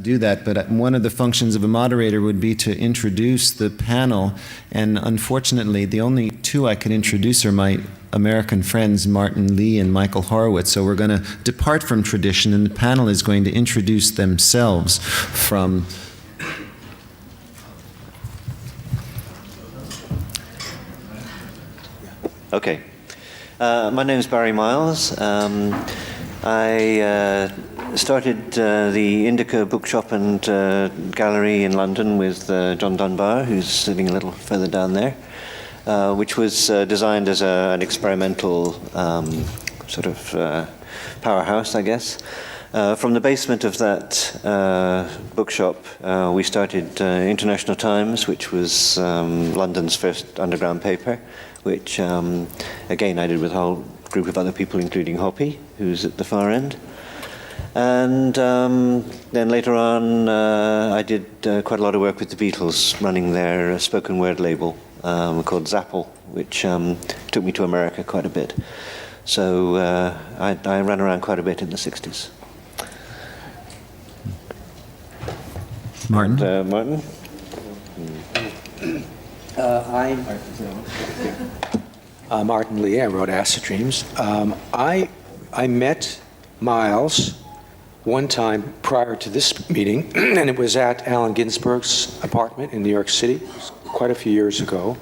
do that, but one of the functions of a moderator would be to introduce the panel, and unfortunately the only two I could introduce are my American friends Martin Lee and Michael Horowitz, so we're going to depart from tradition, and the panel is going to introduce themselves from... Okay. My name is Barry Miles. I started the Indica Bookshop and Gallery in London with John Dunbar, who's sitting a little further down there, which was designed as an experimental sort of powerhouse, I guess. From the basement of that bookshop, we started International Times, which was London's first underground paper, which, again, I did with a whole group of other people, including Hoppy, who's at the far end. And then later on, I did quite a lot of work with the Beatles, running their spoken word label called Zapple, which took me to America quite a bit. So I ran around quite a bit in the 60s. Martin? And, Martin? I'm Martin Lee. I wrote Acid Dreams. I met Miles one time prior to this meeting, and it was at Allen Ginsberg's apartment in New York City. It was quite a few years ago.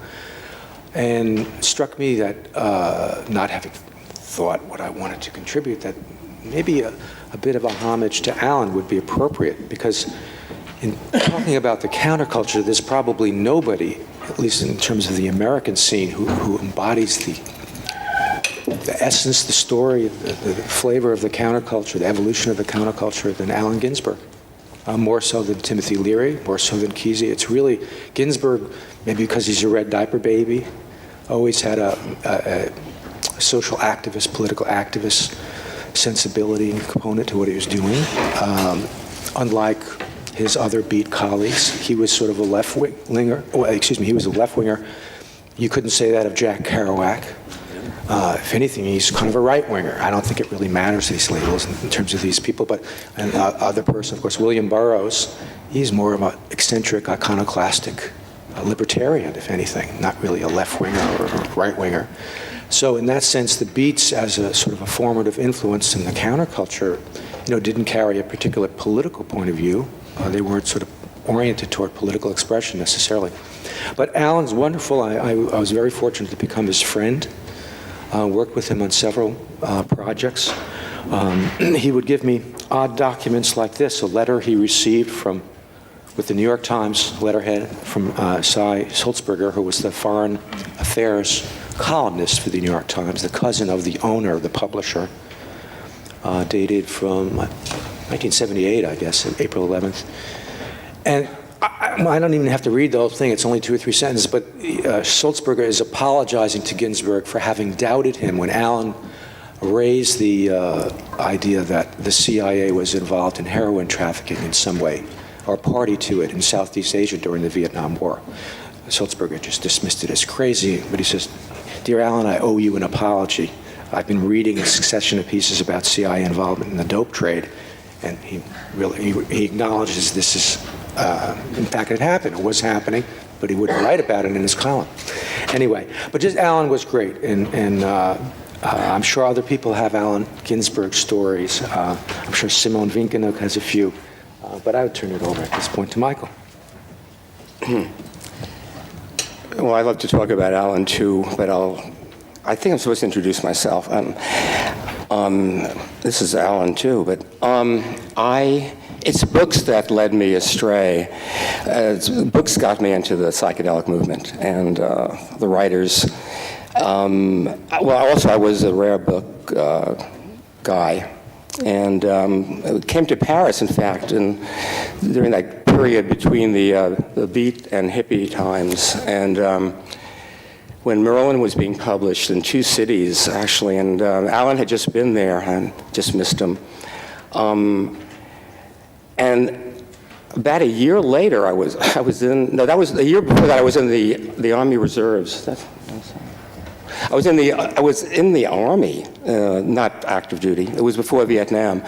And it struck me that, not having thought what I wanted to contribute, that maybe a bit of a homage to Allen would be appropriate, because in talking about the counterculture, there's probably nobody, at least in terms of the American scene, who embodies the essence, the story, the flavor of the counterculture, the evolution of the counterculture than Allen Ginsberg. More so than Timothy Leary, more so than Kesey. It's really, Ginsberg, maybe because he's a red diaper baby, always had a social activist, political activist sensibility and component to what he was doing. Unlike his other beat colleagues, he was sort of a left-winger. Oh, excuse me, he was a left-winger. You couldn't say that of Jack Kerouac. If anything, he's kind of a right-winger. I don't think it really matters, these labels, in terms of these people. But other person, of course, William Burroughs, he's more of an eccentric, iconoclastic libertarian, if anything, not really a left-winger or a right-winger. So in that sense, the Beats, as a sort of a formative influence in the counterculture, didn't carry a particular political point of view. They weren't sort of oriented toward political expression necessarily. But Alan's wonderful. I was very fortunate to become his friend. Worked with him on several projects. He would give me odd documents like this, a letter he received with the New York Times letterhead from Cy Sulzberger, who was the foreign affairs columnist for the New York Times, the cousin of the owner, the publisher, dated from 1978, I guess, April 11th. And I don't even have to read the whole thing. It's only 2 or 3 sentences. But Sulzberger is apologizing to Ginsberg for having doubted him when Allen raised the idea that the CIA was involved in heroin trafficking in some way, or party to it in Southeast Asia during the Vietnam War. Sulzberger just dismissed it as crazy. But he says, "Dear Allen, I owe you an apology. I've been reading a succession of pieces about CIA involvement in the dope trade." And he acknowledges this is, in fact, it happened. It was happening, but he wouldn't write about it in his column. Anyway, but just Allen was great, and I'm sure other people have Allen Ginsberg stories. I'm sure Simone Vinkenuk has a few, but I would turn it over at this point to Michael. Well, I'd love to talk about Allen too, but I think I'm supposed to introduce myself. This is Allen too, but it's books that led me astray. Books got me into the psychedelic movement and the writers. Also I was a rare book guy, and came to Paris, in fact, during that period between the beat and hippie times, and when Merlin was being published in 2 cities, actually, and Alan had just been there and just missed him. And about a year later, I was a year before that, I was in the Army Reserves. I was in the Army, not active duty. It was before Vietnam.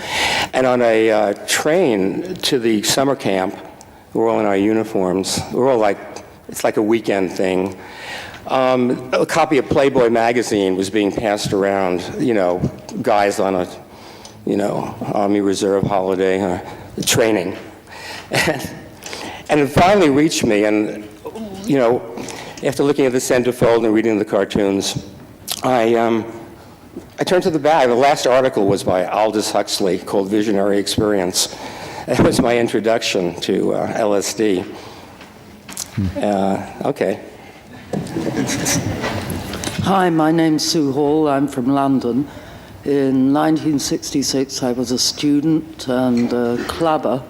And on a train to the summer camp, we're all in our uniforms. We're all like, it's like a weekend thing. A copy of Playboy magazine was being passed around, you know, guys on a, you know, Army Reserve holiday, training. And it finally reached me, and, you know, after looking at the centerfold and reading the cartoons, I turned to the back. The last article was by Aldous Huxley called Visionary Experience. That was my introduction to LSD. Okay. Hi, my name's Sue Hall. I'm from London. In 1966, I was a student and a clubber,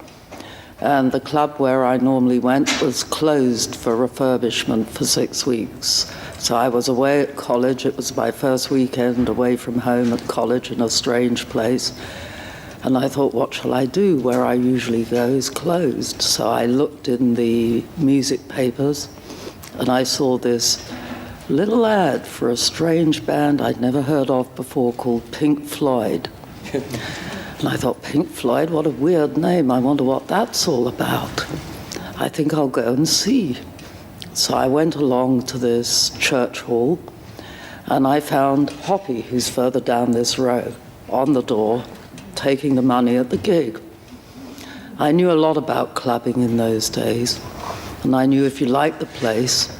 and the club where I normally went was closed for refurbishment for 6 weeks. So I was away at college. It was my first weekend away from home at college in a strange place. And I thought, what shall I do? Where I usually go is closed. So I looked in the music papers, and I saw this little ad for a strange band I'd never heard of before called Pink Floyd. And I thought, Pink Floyd, what a weird name. I wonder what that's all about. I think I'll go and see. So I went along to this church hall, and I found Hoppy, who's further down this row, on the door, taking the money at the gig. I knew a lot about clubbing in those days, and I knew if you liked the place,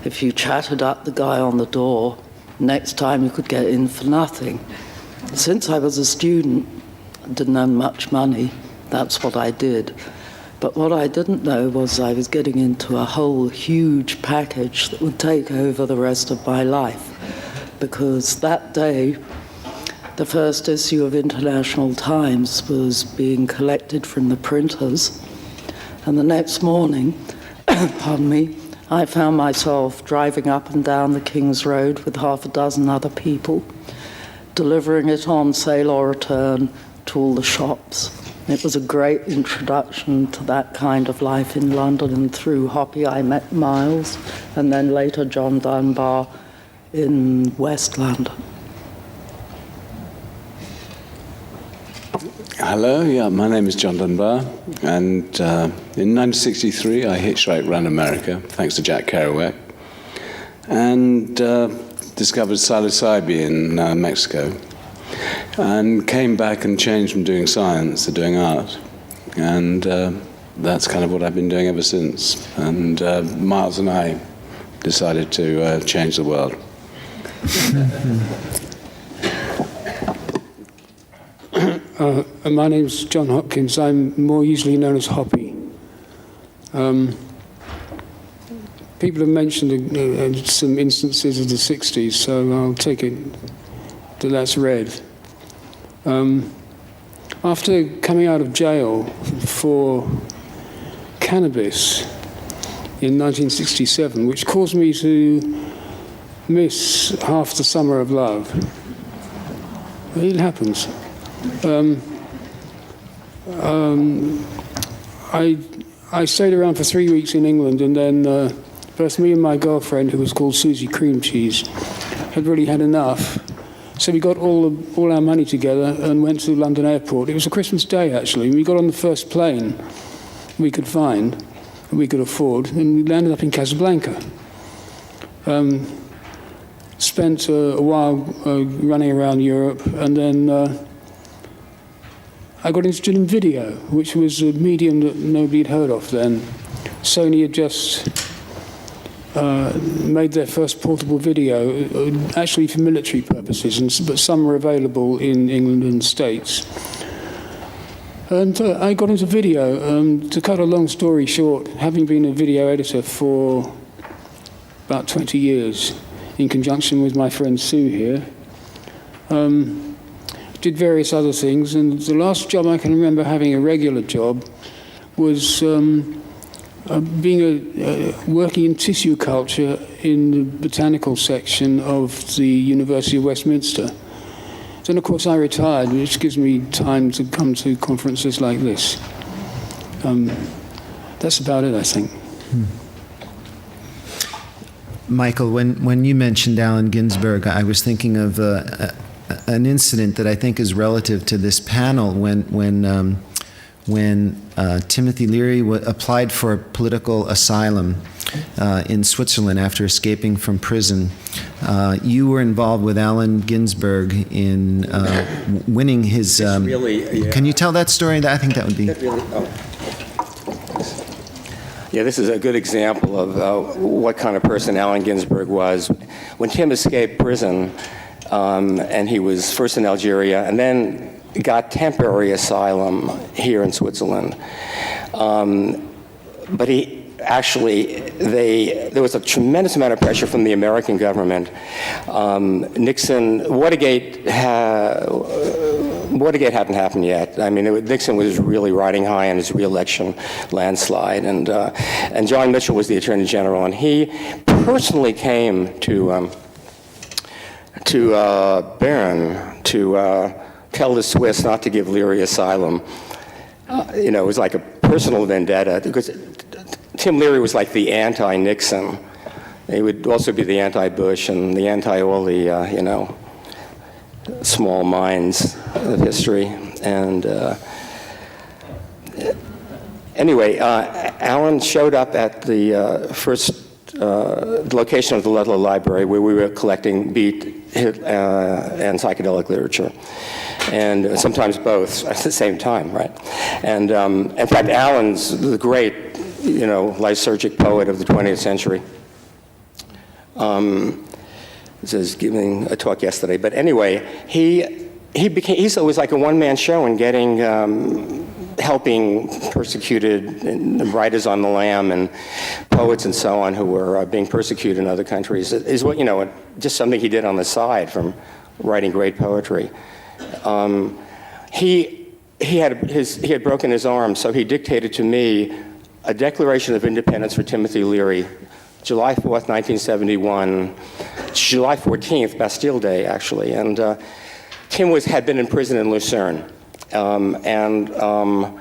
if you chatted up the guy on the door, next time you could get in for nothing. Since I was a student, didn't earn much money, that's what I did. But what I didn't know was I was getting into a whole huge package that would take over the rest of my life. Because that day, the first issue of International Times was being collected from the printers. And the next morning, pardon me, I found myself driving up and down the King's Road with half a dozen other people, delivering it on sale or return to all the shops. It was a great introduction to that kind of life in London, and through Hoppy I met Miles, and then later John Dunbar in West London. Hello, yeah, my name is John Dunbar, and in 1963 I hitchhiked around America, thanks to Jack Kerouac, and discovered psilocybin in Mexico, and came back and changed from doing science to doing art, and that's kind of what I've been doing ever since. And Miles and I decided to change the world. My name's John Hopkins. I'm more usually known as Hoppy. People have mentioned some instances of the 60s, so I'll take it that that's red. After coming out of jail for Cannabis in 1967, which caused me to miss half the summer of love, it happens. I stayed around for 3 weeks in England, and then both me and my girlfriend, who was called Susie Cream Cheese, had really had enough. So we got all our money together and went to London Airport. It was a Christmas day, actually. We got on the first plane we could find, and we could afford, and we landed up in Casablanca. Spent a while running around Europe, and then I got interested in video, which was a medium that nobody had heard of then. Sony had just made their first portable video, actually for military purposes, but some were available in England and the States. And I got into video. To cut a long story short, having been a video editor for about 20 years, in conjunction with my friend Sue here, did various other things, and the last job I can remember having a regular job was working in tissue culture in the botanical section of the University of Westminster. Then, of course, I retired, which gives me time to come to conferences like this. That's about it, I think. Michael, when you mentioned Allen Ginsberg, I was thinking of an incident that I think is relative to this panel when Timothy Leary applied for political asylum in Switzerland after escaping from prison. You were involved with Allen Ginsberg in winning his. Can you tell that story? I think that would be. Yeah, this is a good example of what kind of person Allen Ginsberg was. When Tim escaped prison, and he was first in Algeria and then got temporary asylum here in Switzerland. But there was a tremendous amount of pressure from the American government. Watergate hadn't happened yet. I mean, Nixon was really riding high on his re-election landslide, and John Mitchell was the Attorney General, and he personally came to Bern to tell the Swiss not to give Leary asylum. It was like a personal vendetta, because Tim Leary was like the anti-Nixon. He would also be the anti-Bush and the anti-all the, small minds of history. And anyway, Allen showed up at the first location of the Ludlow Library, where we were collecting beat and psychedelic literature, and sometimes both at the same time, right? And in fact, Allen's the great, lysergic poet of the 20th century. Was giving a talk yesterday, but anyway, he's always like a one-man show in getting helping persecuted writers on the lam and poets and so on who were being persecuted in other countries. Is what just something he did on the side from writing great poetry. He had broken his arm, so he dictated to me a Declaration of Independence for Timothy Leary, July 4th, 1971, July 14th, Bastille Day, actually. And Tim had been in prison in Lucerne. The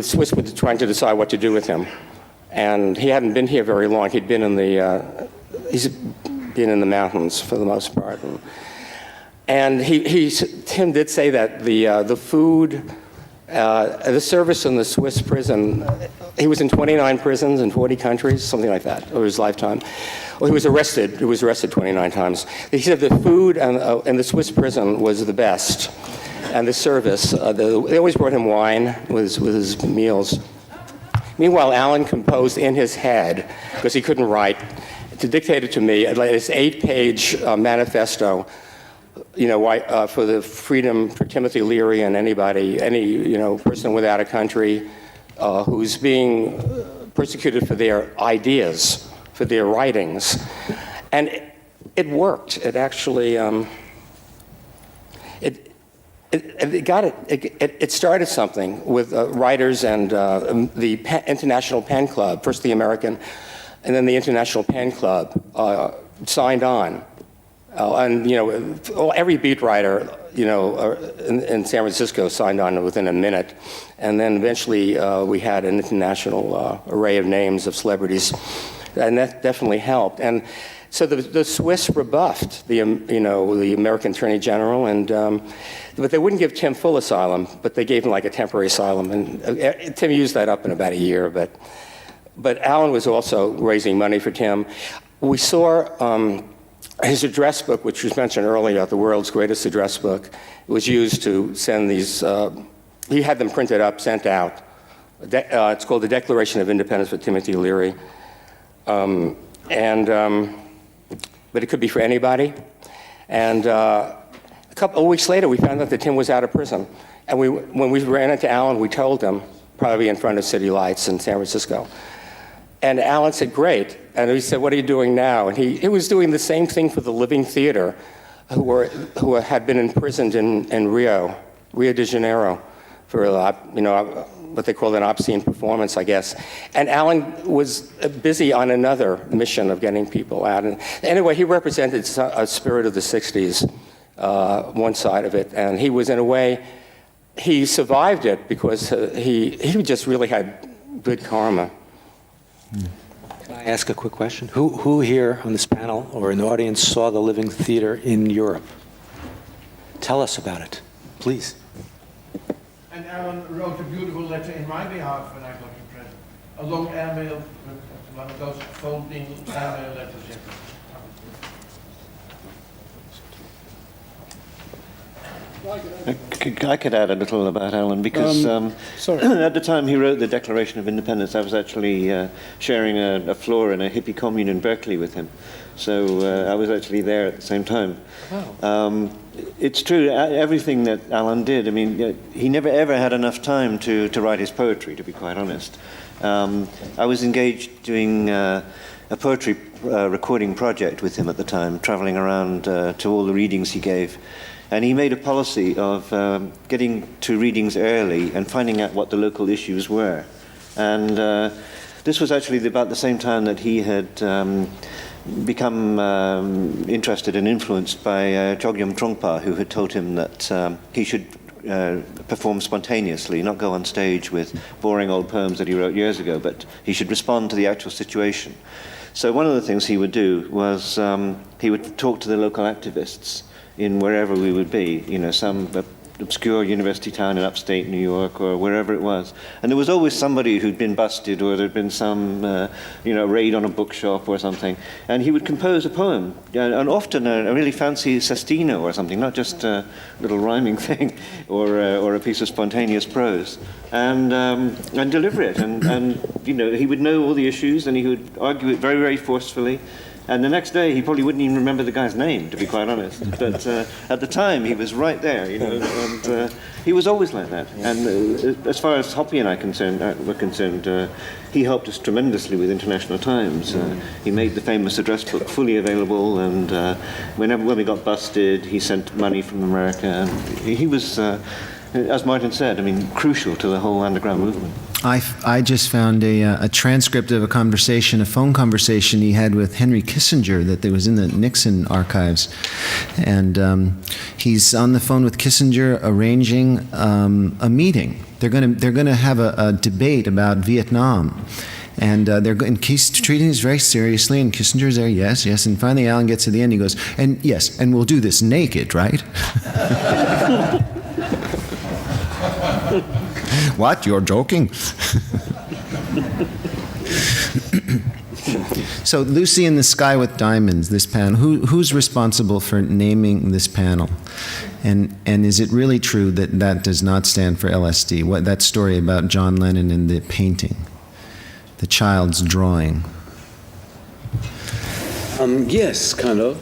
Swiss were trying to decide what to do with him. And he hadn't been here very long. He's been in the mountains for the most part. And Tim did say that the food, the service in the Swiss prison, he was in 29 prisons in 40 countries, something like that, over his lifetime. Well, he was arrested 29 times. He said the food in the Swiss prison was the best. And the service, they always brought him wine with his meals. Meanwhile, Allen composed in his head, because he couldn't write, dictated to me this 8-page manifesto, for the freedom for Timothy Leary and any person without a country who's being persecuted for their ideas, for their writings. And it worked. It actually, it started something with writers and the International Pen Club, first the American, and then the International Pen Club signed on. Every beat writer, in San Francisco signed on within a minute. And then eventually we had an international array of names of celebrities, and that definitely helped. And so the Swiss rebuffed the American Attorney General, but they wouldn't give Tim full asylum, but they gave him like a temporary asylum. And Tim used that up in about a year, but Allen was also raising money for Tim. We saw his address book, which was mentioned earlier, the world's greatest address book, was used to send these, he had them printed up, sent out. It's called the Declaration of Independence for Timothy Leary. But it could be for anybody. And a couple of weeks later, we found out that Tim was out of prison. And when we ran into Allen, we told him, probably in front of City Lights in San Francisco. And Allen said, great. And we said, what are you doing now? And he was doing the same thing for the Living Theater, who had been imprisoned in Rio de Janeiro, for what they call an obscene performance, I guess. And Allen was busy on another mission of getting people out. And anyway, he represented a spirit of the 60s, one side of it. And he was, in a way, he survived it because he just really had good karma. Can I ask a quick question? Who here on this panel or in the audience saw the Living Theater in Europe? Tell us about it, please. And Alan wrote a beautiful letter in my behalf when I got to prison. A long airmail, one of those folding airmail letters. I could add a little about Alan because at the time he wrote the Declaration of Independence, I was actually sharing a floor in a hippie commune in Berkeley with him. So I was actually there at the same time. Wow. It's true, everything that Alan did, I mean, he never ever had enough time to write his poetry, to be quite honest. I was engaged doing a poetry recording project with him at the time, traveling around to all the readings he gave. And he made a policy of getting to readings early and finding out what the local issues were. And this was actually about the same time that he had become interested and influenced by Chogyam Trungpa, who had told him that he should perform spontaneously, not go on stage with boring old poems that he wrote years ago, but he should respond to the actual situation. So one of the things he would do was he would talk to the local activists in wherever we would be, you know, some obscure university town in upstate New York or wherever it was. And there was always somebody who'd been busted or there'd been some, raid on a bookshop or something. And he would compose a poem, and often a really fancy sestino or something, not just a little rhyming thing or a piece of spontaneous prose, and deliver it. And he would know all the issues and he would argue it very, very forcefully. And the next day, he probably wouldn't even remember the guy's name, to be quite honest. But at the time, he was right there, and he was always like that. And as far as Hoppy and I were concerned, he helped us tremendously with International Times. He made the famous address book fully available, and when we got busted, he sent money from America. And he was, as Martin said, I mean, crucial to the whole underground movement. I just found a transcript of a phone conversation he had with Henry Kissinger that was in the Nixon archives. And he's on the phone with Kissinger arranging a meeting. They're going to have a debate about Vietnam. And he's treating this very seriously, and Kissinger's there, yes. And finally Alan gets to the end, he goes, and yes, and we'll do this naked, right? What? You're joking? So, Lucy in the Sky with Diamonds, this panel, who's responsible for naming this panel? And is it really true that does not stand for LSD? That story about John Lennon and the painting, the child's drawing? Yes, kind of.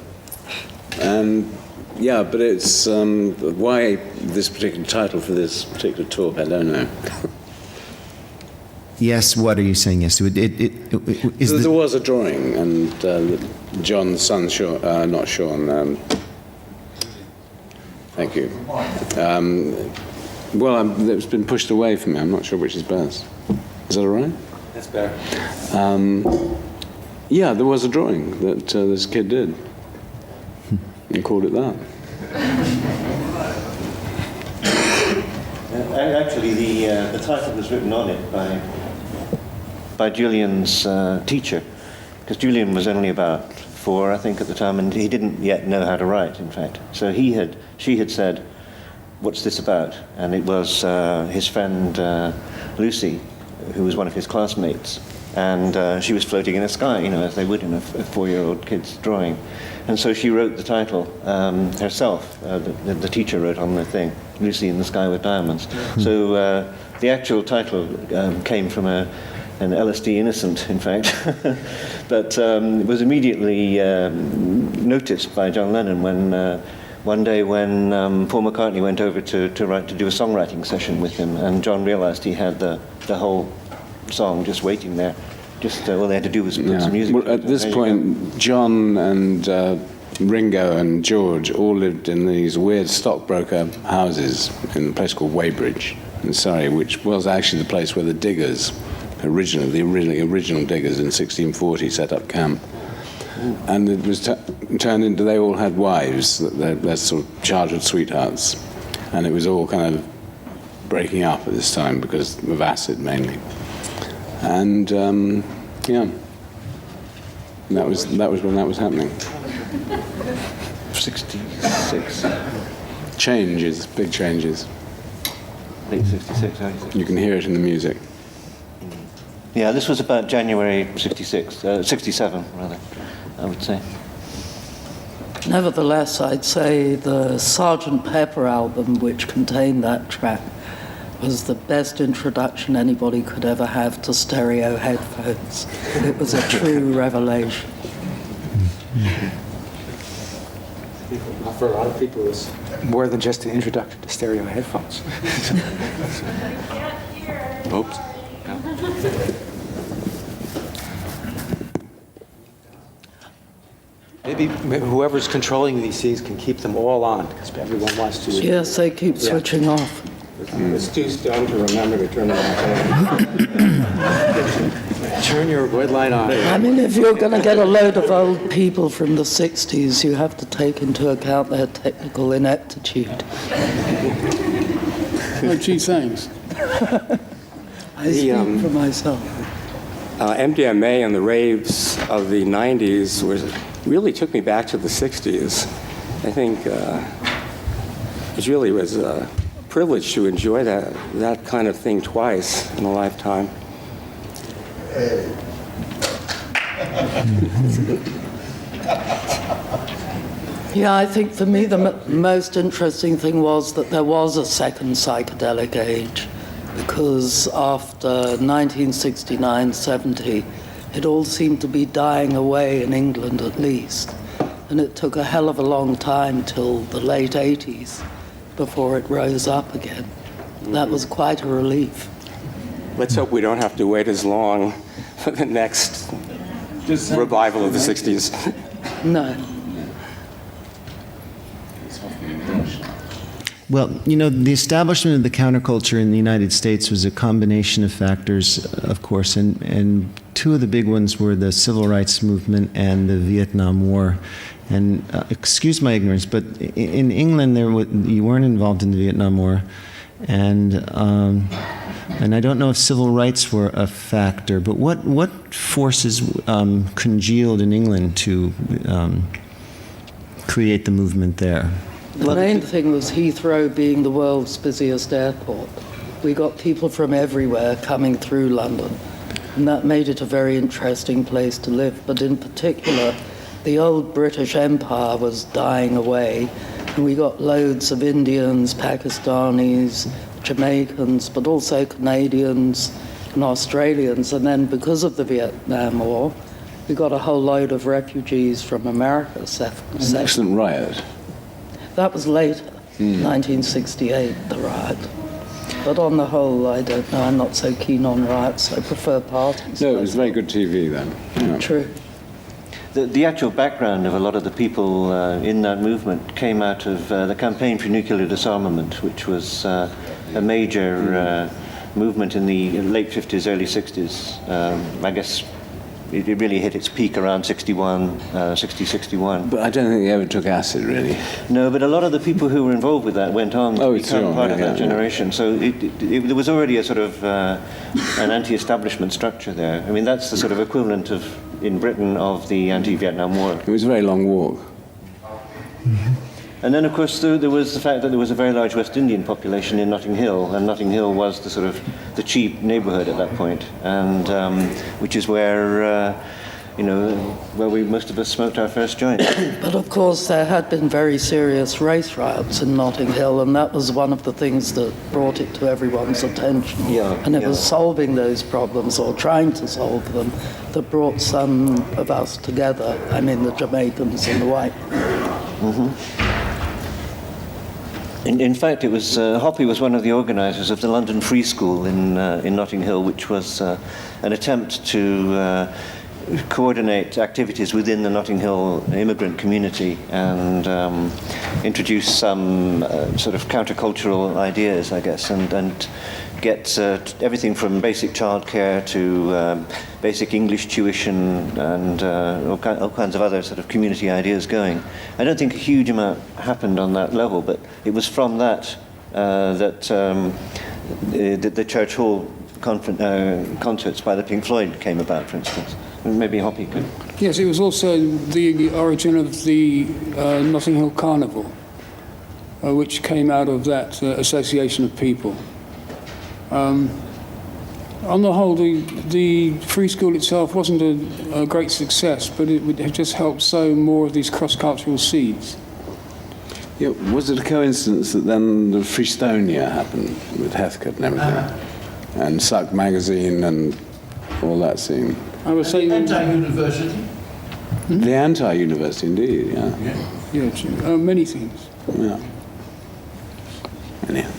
Yeah, but it's why this particular title for this particular talk, I don't know. Yes, what are you saying yes to? There was a drawing, and John's son, not Sean, thank you. It's been pushed away from me. I'm not sure which is best. Is that all right? That's better. Yeah, there was a drawing that this kid did. And called it that. Actually, the title was written on it by Julian's teacher, because Julian was only about 4, I think, at the time, and he didn't yet know how to write, in fact. So she had said, "What's this about?" And it was his friend Lucy, who was one of his classmates, and she was floating in the sky, as they would in a 4-year-old kid's drawing. And so she wrote the title herself. The teacher wrote on the thing, Lucy in the Sky with Diamonds. Mm-hmm. So the actual title came from an LSD innocent, in fact. But it was immediately noticed by John Lennon when one day when Paul McCartney went over to do a songwriting session with him, and John realized he had the whole song just waiting there. Just all they had to do was put some music. Well, at this point, John and Ringo and George all lived in these weird stockbroker houses in a place called Weybridge in Surrey, which was actually the place where the diggers, the original diggers in 1640 set up camp. And it was turned into, they all had wives, their sort of childhood sweethearts. And it was all kind of breaking up at this time because of acid mainly. And that was when that was happening. 66. changes, big changes. Late 66, early 66. You can hear it in the music. Yeah, this was about January 67, rather, I would say. Nevertheless, I'd say the Sgt. Pepper album, which contained that track, was the best introduction anybody could ever have to stereo headphones. It was a true revelation. For a lot of people, it's more than just an introduction to stereo headphones. Oops. Maybe whoever's controlling these things can keep them all on, because everyone wants to. Yes, they keep switching off. It's too stoned to remember to turn it on. Turn your red light on. I mean, if you're going to get a load of old people from the 60s, you have to take into account their technical ineptitude. Oh, gee, thanks. I speak for myself. MDMA and the raves of the 90s really took me back to the 60s. I think it really was a privilege to enjoy that kind of thing twice in a lifetime. Yeah, I think for me the most interesting thing was that there was a second psychedelic age, because after 1969-70, it all seemed to be dying away in England at least. And it took a hell of a long time till the late 80s before it rose up again. That was quite a relief. Let's hope we don't have to wait as long for the next revival of the 60s. No. Well, you know, the establishment of the counterculture in the United States was a combination of factors, of course, and two of the big ones were the civil rights movement and the Vietnam War. And excuse my ignorance, but in England, you weren't involved in the Vietnam War, and I don't know if civil rights were a factor. But what forces congealed in England to create the movement there? The main thing was Heathrow being the world's busiest airport. We got people from everywhere coming through London, and that made it a very interesting place to live. But in particular, the old British Empire was dying away, and we got loads of Indians, Pakistanis, Jamaicans, but also Canadians and Australians. And then because of the Vietnam War, we got a whole load of refugees from America. An excellent riot. That was later, 1968, the riot. But on the whole, I don't know, I'm not so keen on riots. I prefer parties. No, it was very good TV then. Yeah. True. The actual background of a lot of the people in that movement came out of the campaign for nuclear disarmament, which was a major movement in the late 50s, early 60s. I guess it really hit its peak around 61. But I don't think they ever took acid, really. No, but a lot of the people who were involved with that went on to become part of that generation. So there was already a sort of an anti-establishment structure there. I mean, that's the sort of equivalent of, in Britain, of the anti-Vietnam War. It was a very long walk. And then, of course, there was the fact that there was a very large West Indian population in Notting Hill, and Notting Hill was the sort of the cheap neighbourhood at that point, and which is where, where most of us smoked our first joint. But of course, there had been very serious race riots in Notting Hill, and that was one of the things that brought it to everyone's attention. Yeah, and it was solving those problems, or trying to solve them, that brought some of us together. I mean, the Jamaicans and the white. Mm-hmm. In fact, it was Hoppy was one of the organisers of the London Free School in Notting Hill, which was an attempt to coordinate activities within the Notting Hill immigrant community and introduce some sort of countercultural ideas, I guess, and get everything from basic childcare to basic English tuition and all kinds of other sort of community ideas going. I don't think a huge amount happened on that level, but it was from that that the Church Hall concerts by the Pink Floyd came about, for instance. Maybe Hoppy could. Yes, it was also the origin of the Notting Hill Carnival. which came out of that association of people. On the whole, the free school itself wasn't a great success, but it would have just helped sow more of these cross-cultural seeds. Yeah, was it a coincidence that then the Freestonia happened with Heathcote and everything? And Suck magazine and all that scene? I would say Anti-university. The anti-university, indeed, yeah. yeah, many things. Yeah. Anyhow.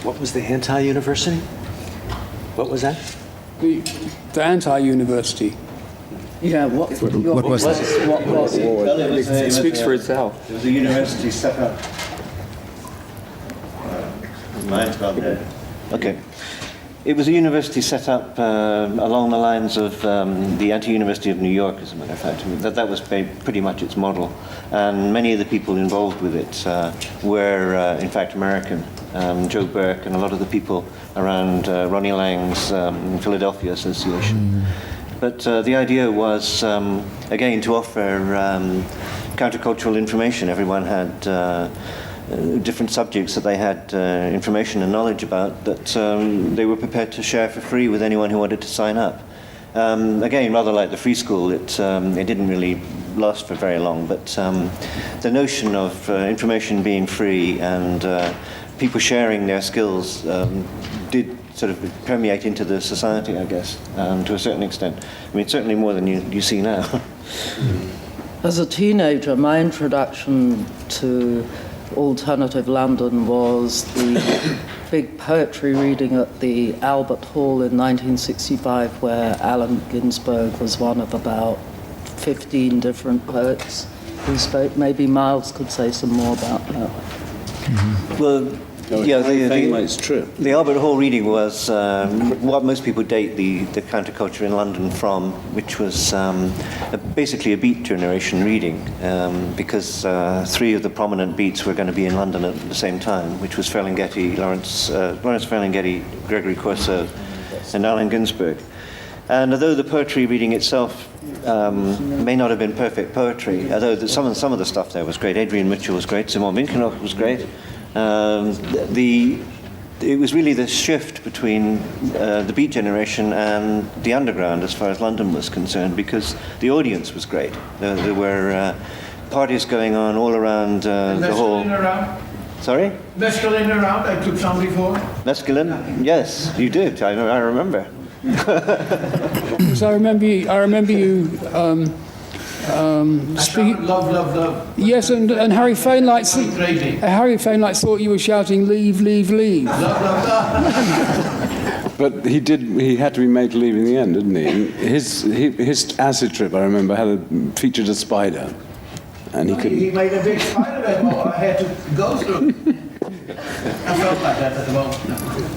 What was the anti-university? What was that? The anti-university. Yeah, what was that? What was it? It speaks for itself. It was a university set up. Mine's gone dead. Okay. It was a university set up along the lines of the Anti-University of New York, as a matter of fact. That was pretty much its model. And many of the people involved with it were, in fact, American. Joe Burke and a lot of the people around Ronnie Lang's Philadelphia Association. But the idea was, again, to offer countercultural information. Everyone had different subjects that they had information and knowledge about that they were prepared to share for free with anyone who wanted to sign up. Again, rather like the free school, it didn't really last for very long, but the notion of information being free and people sharing their skills did sort of permeate into the society, I guess, to a certain extent. I mean, certainly more than you see now. As a teenager, my introduction to alternative London was the big poetry reading at the Albert Hall in 1965, where Allen Ginsberg was one of about 15 different poets who spoke. Maybe Miles could say some more about that. Well, yeah, it's true. the Albert Hall reading was what most people date the counterculture in London from, which was basically a Beat Generation reading, because three of the prominent Beats were going to be in London at the same time, which was Ferlinghetti, Lawrence Ferlinghetti, Gregory Corso, and Allen Ginsberg. And although the poetry reading itself may not have been perfect poetry, although some of the stuff there was great. Adrian Mitchell was great. Simon Winkelhock was great. It was really the shift between the Beat Generation and the underground as far as London was concerned, because the audience was great. There were parties going on all around the hall. Around? Sorry? Mescaline around, I took some before. Mescaline? Yes, you did. I remember. Because I remember you speak. Love. Yes, and Harry Fainlight. Crazy. Harry Fainlight thought you were shouting, "Leave, leave, leave." But he had to be made to leave in the end, didn't he? And his acid trip, I remember, featured a spider, and he couldn't. He made a big spider web I had to go through. I felt like that at the moment.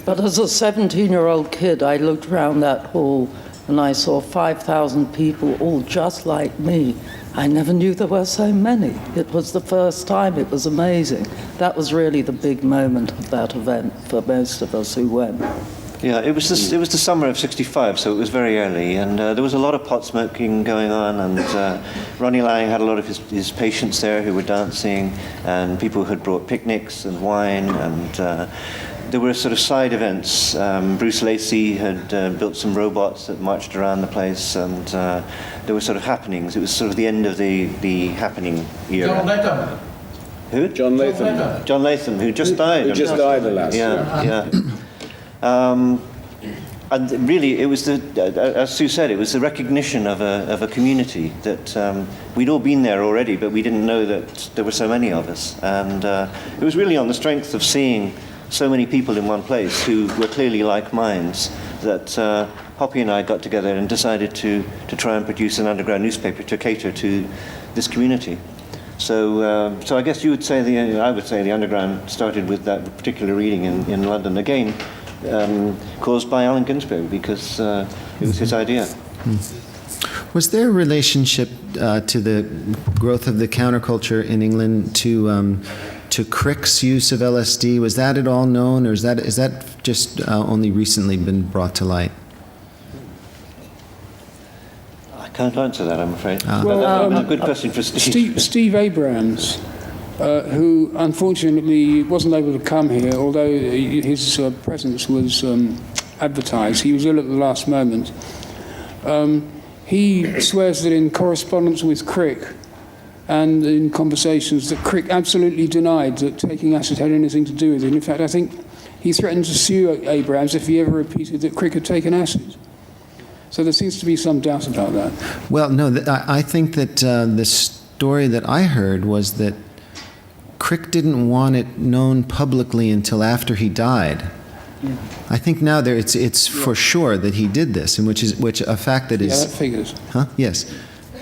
But as a 17-year-old kid, I looked around that hall and I saw 5,000 people, all just like me. I never knew there were so many. It was the first time. It was amazing. That was really the big moment of that event for most of us who went. Yeah, it was the summer of '65, so it was very early, and there was a lot of pot smoking going on, and Ronnie Lang had a lot of his patients there who were dancing, and people had brought picnics and wine, and there were sort of side events. Bruce Lacey had built some robots that marched around the place, and there were sort of happenings. It was sort of the end of the happening era. John Latham. Who? John Latham. John Latham, who just died. Who just died the last year. Yeah. And really, it was as Sue said, it was the recognition of a community that we'd all been there already, but we didn't know that there were so many of us. And it was really on the strength of seeing so many people in one place who were clearly like minds that Hoppy and I got together and decided to try and produce an underground newspaper to cater to this community. So I guess you would say I would say the underground started with that particular reading in London, again caused by Allen Ginsberg, because it was his idea. Was there a relationship to the growth of the counterculture in England to Crick's use of LSD? Was that at all known, or is that just only recently been brought to light? I can't answer that, I'm afraid. Well, a good question for Steve. Steve Abrams who unfortunately wasn't able to come here, although his presence was advertised. He was ill at the last moment. He swears that in correspondence with Crick and in conversations that Crick absolutely denied that taking acid had anything to do with it. In fact, I think he threatened to sue Abrams if he ever repeated that Crick had taken acid. So there seems to be some doubt about that. Well, no, I think that the story that I heard was that Crick didn't want it known publicly until after he died. Yeah. I think now it's for sure that he did this, and which a fact that is. Yeah, that figures. Huh? Yes.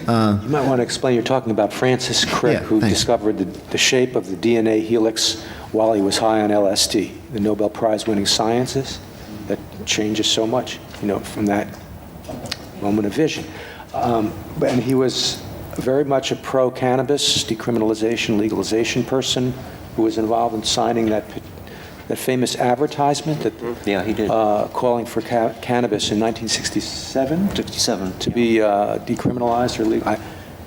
You might want to explain. You're talking about Francis Crick, who discovered the shape of the DNA helix while he was high on LSD, the Nobel Prize-winning scientist. That changes so much, from that moment of vision. And he was very much a pro-cannabis, decriminalization, legalization person who was involved in signing that famous advertisement that he did. Calling for cannabis in 1967 to be decriminalized or legal.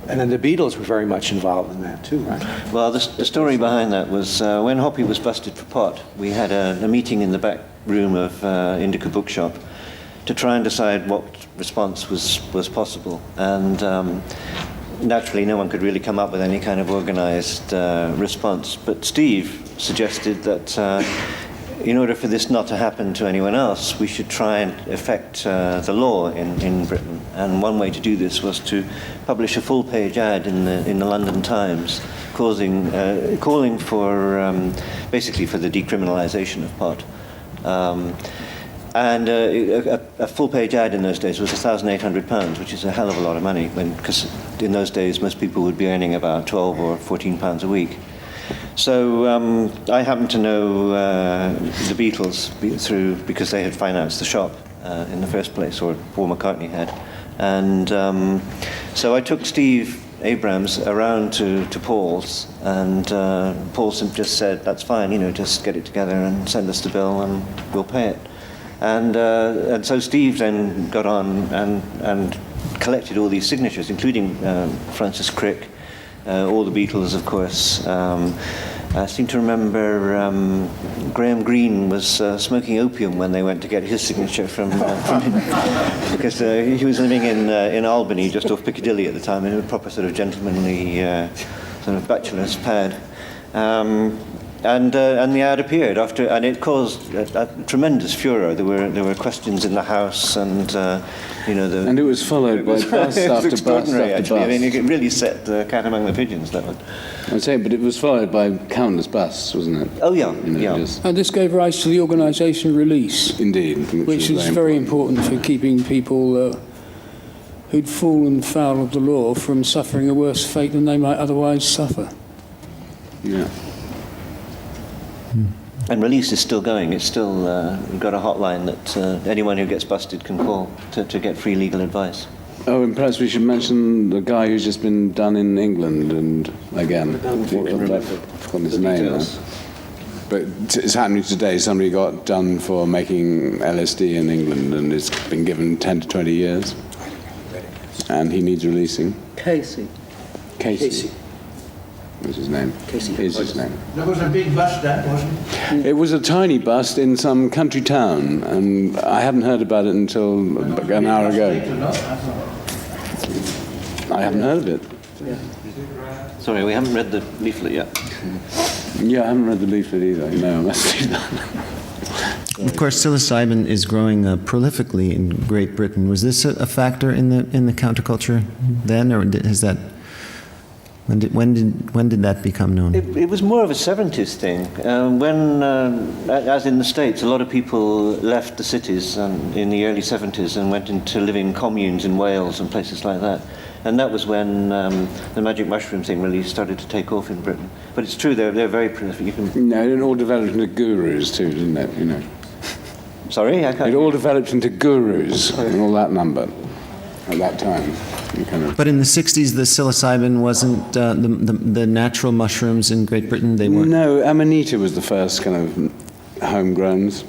And then the Beatles were very much involved in that too, right? Well, the story behind that was when Hoppy was busted for pot, we had a meeting in the back room of Indica Bookshop to try and decide what response was possible. And naturally, no one could really come up with any kind of organized response. But Steve suggested that in order for this not to happen to anyone else, we should try and affect the law in Britain. And one way to do this was to publish a full-page ad in the London Times, calling for basically for the decriminalization of pot. And a full-page ad in those days was £1,800, which is a hell of a lot of money, because in those days most people would be earning about £12 or £14 a week. So I happen to know the Beatles because they had financed the shop in the first place, or Paul McCartney had. And so I took Steve Abrams around to Paul's, and Paul just said, that's fine, just get it together and send us the bill and we'll pay it. And so Steve then got on and collected all these signatures, including Francis Crick, all the Beatles, of course. I seem to remember Graham Greene was smoking opium when they went to get his signature from him, because he was living in Albany, just off Piccadilly at the time, in a proper sort of gentlemanly sort of bachelor's pad. And the ad appeared after, and it caused a tremendous furor. There were questions in the House, and and it was followed by bus after bus after bus. I mean, it really set the cat among the pigeons, that one. I'd say, but it was followed by countless busts, wasn't it? Oh yeah, And this gave rise to the organisation Release. Indeed, which is very important for keeping people who'd fallen foul of the law from suffering a worse fate than they might otherwise suffer. Yeah. And Release is still going. It's still got a hotline that anyone who gets busted can call to get free legal advice. Oh, and perhaps we should mention the guy who's just been done in England, and again, I've forgotten his name now. But it's happening today. Somebody got done for making LSD in England, and it's been given 10 to 20 years. And he needs releasing. Casey. What's his name? Casey. Is his name. There was a big bust then, wasn't it? It was a tiny bust in some country town, and I hadn't heard about it until an hour ago. I haven't heard of it. Sorry, we haven't read the leaflet yet. Yeah, I haven't read the leaflet either. No, I must do that. Of course, psilocybin is growing prolifically in Great Britain. Was this a factor in the counterculture then, or has that? When did that become known? It was more of a 70s thing. When, as in the States, a lot of people left the cities in the early 70s and went into living communes in Wales and places like that. And that was when the magic mushroom thing really started to take off in Britain. But it's true, they're very prolific. No, it all developed into gurus too, didn't it? Sorry? I can't... It all developed into gurus and all that number at that time. But in the 60s, the psilocybin wasn't the natural mushrooms in Great Britain. They weren't. No, Amanita was the first kind of homegrowns.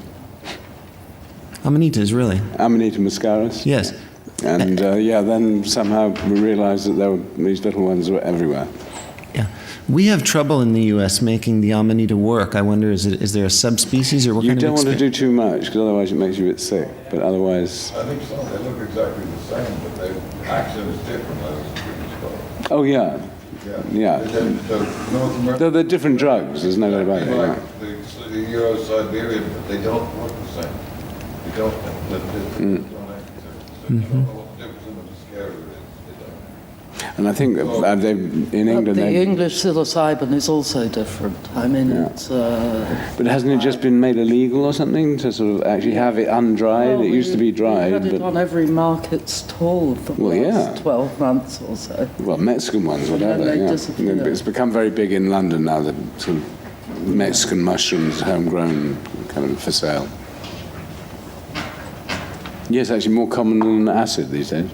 Amanitas, really? Amanita muscaris. Yes. And then somehow we realised that these little ones were everywhere. Yeah. We have trouble in the U.S. making the Amanita work. I wonder, is there a subspecies or what You kind don't of want to do too much, because otherwise it makes you a bit sick. But otherwise... I think so. They look exactly the same, but the action is different, as British. Oh, yeah. Yeah. North America, They're different drugs, there's no doubt about it. Yeah. like the Euro-Siberian, but they don't work the same. They don't. They don't act the same. So you don't know what the difference in the scare is. They don't. And I think in England... But the English psilocybin is also different. I mean, Yeah. it's... But hasn't it just been made illegal or something to sort of actually have it undried? well, It used to be we dried, had it but... on every market stall for the Well, last yeah. 12 months or so. Well, Mexican ones, whatever, they yeah. disappear. It's become very big in London now, the sort of Mexican mushrooms, homegrown, kind of for sale. Yes, actually more common than acid these days.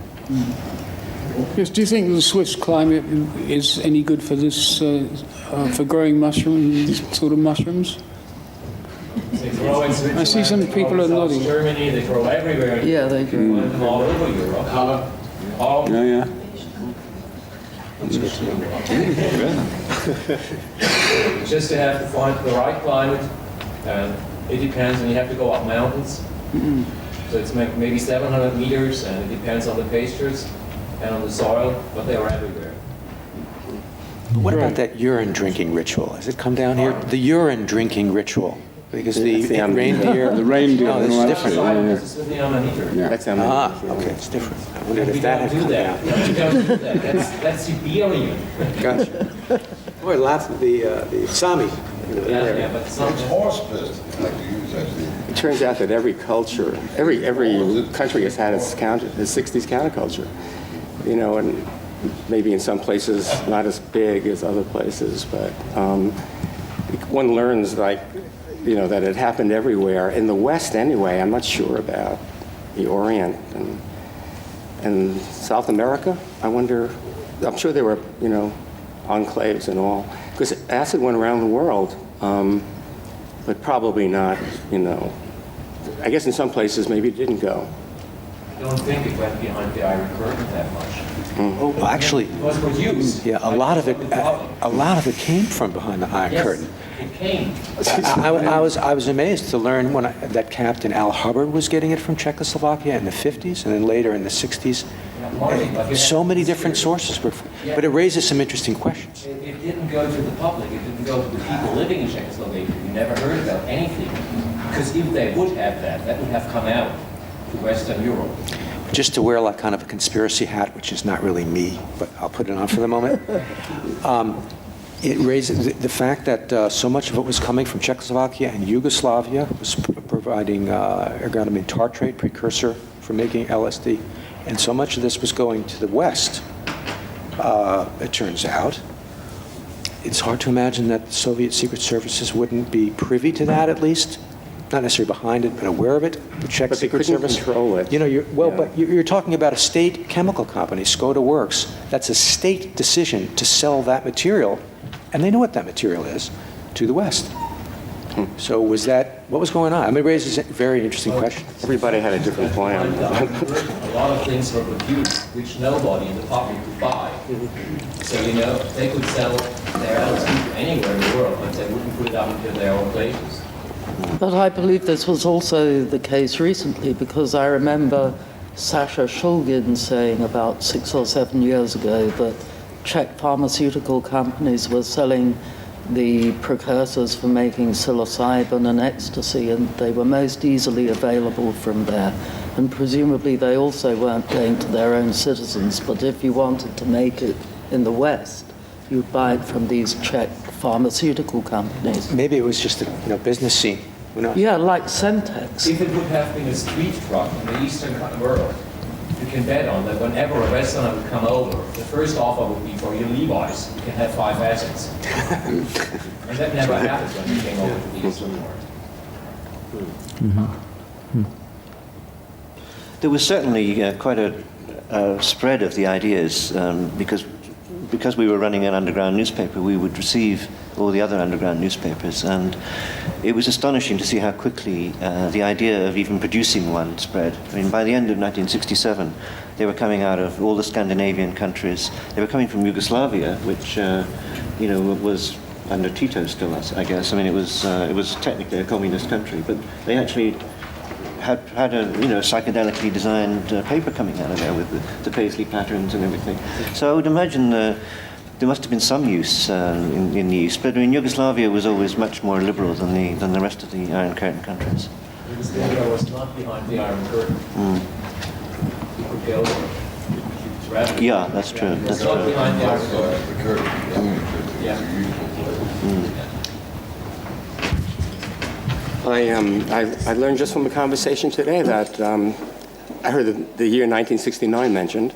Yes, do you think the Swiss climate is any good for this, for growing mushrooms, these sort of mushrooms? They grow in Switzerland, I see some they grow people in are South nodding. Germany, they grow everywhere. Yeah, they do. Find them all over Europe. All Yeah, yeah. just to have to find the right climate. It depends, and you have to go up mountains. So it's maybe 700 meters, and it depends on the pastures and on the soil, but they are everywhere. What about that urine drinking ritual? Has it come down here? The urine drinking ritual. Because the reindeer... The reindeer. No, this is and all that different. shit, yeah, yeah. This is the Amanita. Yeah. That's Okay, it's different. I wondered We if that don't had do come that. down. You don't do that. That's Siberian. Gotcha. Boy, lots of the Sami. Yeah, but some It's horse piss they like to use, actually. It turns out that every culture, every country has had its 60s counterculture, you know, and maybe in some places not as big as other places, but one learns, like, you know, that it happened everywhere. In the West anyway, I'm not sure about the Orient and South America. I wonder, I'm sure there were, you know, enclaves and all, because acid went around the world, but probably not, you know, I guess in some places maybe it didn't go. I don't think it went behind the iron curtain that much. Oh, well, actually, It was for use. yeah, a lot of it came from behind the Iron Curtain. It came. I was amazed to learn that Captain Al Hubbard was getting it from Czechoslovakia in the 50s, and then later in the 60s. So many different sources, but it raises some interesting questions. It didn't go to the public. It didn't go to the people living in Czechoslovakia. We never heard about anything. Because if they would have that would have come out to Western Europe. Just to wear like kind of a conspiracy hat, which is not really me, but I'll put it on for the moment. It raises the fact that so much of it was coming from Czechoslovakia and Yugoslavia, was providing ergotamine tartrate, precursor for making LSD, and so much of this was going to the West. It turns out, it's hard to imagine that the Soviet secret services wouldn't be privy to that, at least. Not necessarily behind it, but aware of it. The Czech But they Secret couldn't Service. control it. You know, Yeah. but you're talking about a state chemical company, Skoda Works. That's a state decision to sell that material, and they know what that material is, to the West. So what was going on? I mean, it raises a very interesting question. Everybody had a different plan. A lot of things were produced which nobody in the public could buy. So, you know, they could sell their LSD anywhere in the world, but they wouldn't put it up into their own places. But I believe this was also the case recently, because I remember Sasha Shulgin saying about 6 or 7 years ago that Czech pharmaceutical companies were selling the precursors for making psilocybin and ecstasy, and they were most easily available from there. And presumably they also weren't going to their own citizens, but if you wanted to make it in the West, you'd buy it from these Czech pharmaceutical companies. Maybe it was just a business scene. Who knows? Yeah, like Sentex. If it would have been a street drug in the Eastern world, you can bet on that whenever a Westerner would come over, the first offer would be for your Levi's. You can have 5 acids. And that never happened when you came over to the Eastern world. There was certainly quite a spread of the ideas because we were running an underground newspaper. We would receive all the other underground newspapers, and it was astonishing to see how quickly the idea of even producing one spread. I mean, by the end of 1967, they were coming out of all the Scandinavian countries. They were coming from Yugoslavia, which was under Tito still, I guess. I mean, it was technically a communist country, but they actually had a psychedelically designed paper coming out of there with the paisley patterns and everything. So I would imagine there must have been some use in the East, but I mean Yugoslavia was always much more liberal than the rest of the Iron Curtain countries. Yugoslavia was not behind the Iron Curtain. You could go there. Yeah, that's true. That's not true. behind the Iron Curtain. Yeah. I learned just from a conversation today that I heard the year 1969 mentioned.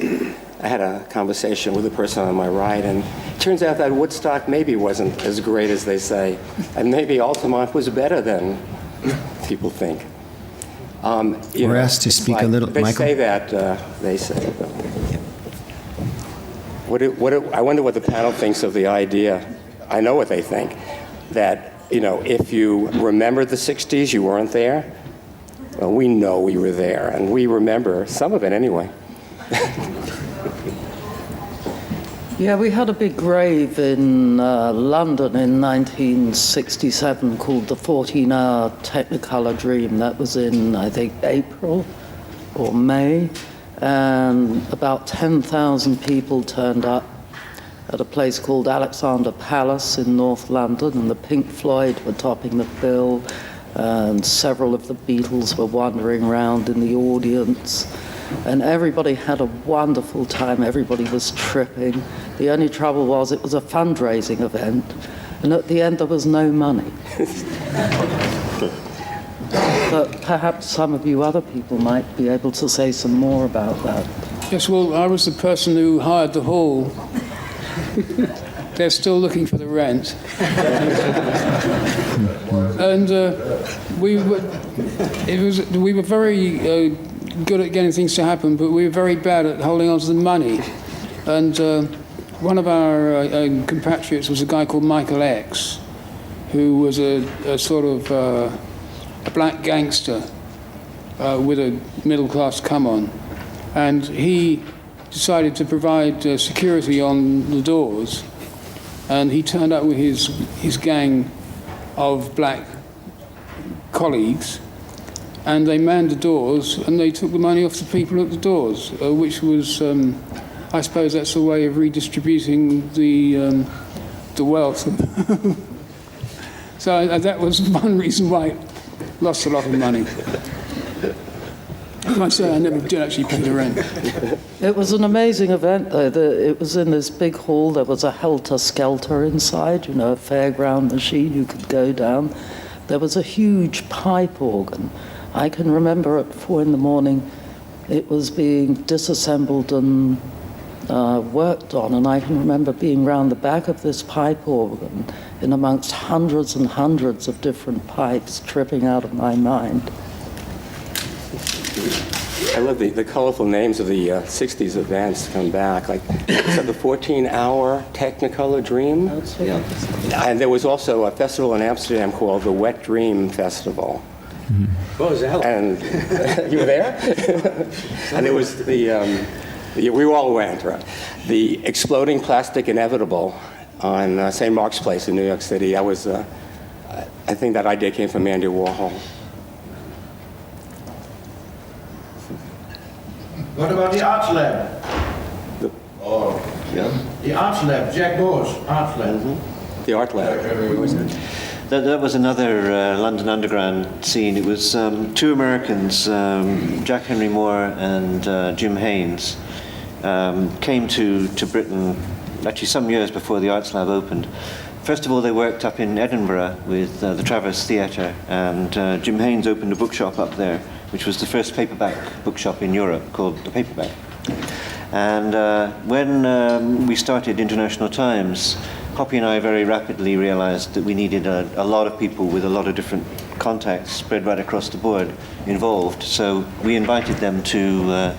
I had a conversation with a person on my right, and it turns out that Woodstock maybe wasn't as great as they say, and maybe Altamont was better than people think. We're asked to speak a little, They Michael. say that, they say. I wonder what the panel thinks of the idea. I know what they think, that if you remember the 60s, you weren't there. Well, we know we were there, and we remember some of it anyway. Yeah, we had a big rave in London in 1967 called the 14-Hour Technicolor Dream. That was in, I think, April or May. And about 10,000 people turned up at a place called Alexander Palace in North London, and the Pink Floyd were topping the bill, and several of the Beatles were wandering around in the audience. And everybody had a wonderful time. Everybody was tripping. The only trouble was it was a fundraising event, and at the end there was no money. But perhaps some of you other people might be able to say some more about that. Yes, well, I was the person who hired the hall. They're still looking for the rent. And we were very good at getting things to happen, but we were very bad at holding on to the money. And one of our compatriots was a guy called Michael X, who was a sort of a black gangster with a middle-class come-on. And he decided to provide security on the doors, and he turned up with his gang of black colleagues, and they manned the doors, and they took the money off the people at the doors, which was, I suppose that's a way of redistributing the wealth. So that was one reason why I lost a lot of money. As I say, I never did actually pay the rent. It was an amazing event, though. It was in this big hall. There was a helter-skelter inside, a fairground machine you could go down. There was a huge pipe organ. I can remember at 4 a.m, it was being disassembled and worked on, and I can remember being round the back of this pipe organ in amongst hundreds and hundreds of different pipes, tripping out of my mind. I love the colorful names of the 60s events come back, like the 14-Hour Technicolor Dream. And there was also a festival in Amsterdam called the Wet Dream Festival. What was that? And you were there? And it was we all went, right? The Exploding Plastic Inevitable on St. Mark's Place in New York City. I think that idea came from Andy Warhol. What about the Arts Lab? The Arts Lab, Jack Moore's Arts Lab. The Art Lab. That was another London Underground scene. It was 2 Americans, Jack Henry Moore and Jim Haynes, came to Britain actually some years before the Arts Lab opened. First of all, they worked up in Edinburgh with the Traverse Theatre, and Jim Haynes opened a bookshop up there, which was the first paperback bookshop in Europe, called The Paperback. And when we started International Times, Hoppy and I very rapidly realized that we needed a lot of people with a lot of different contacts spread right across the board involved. So we invited them to,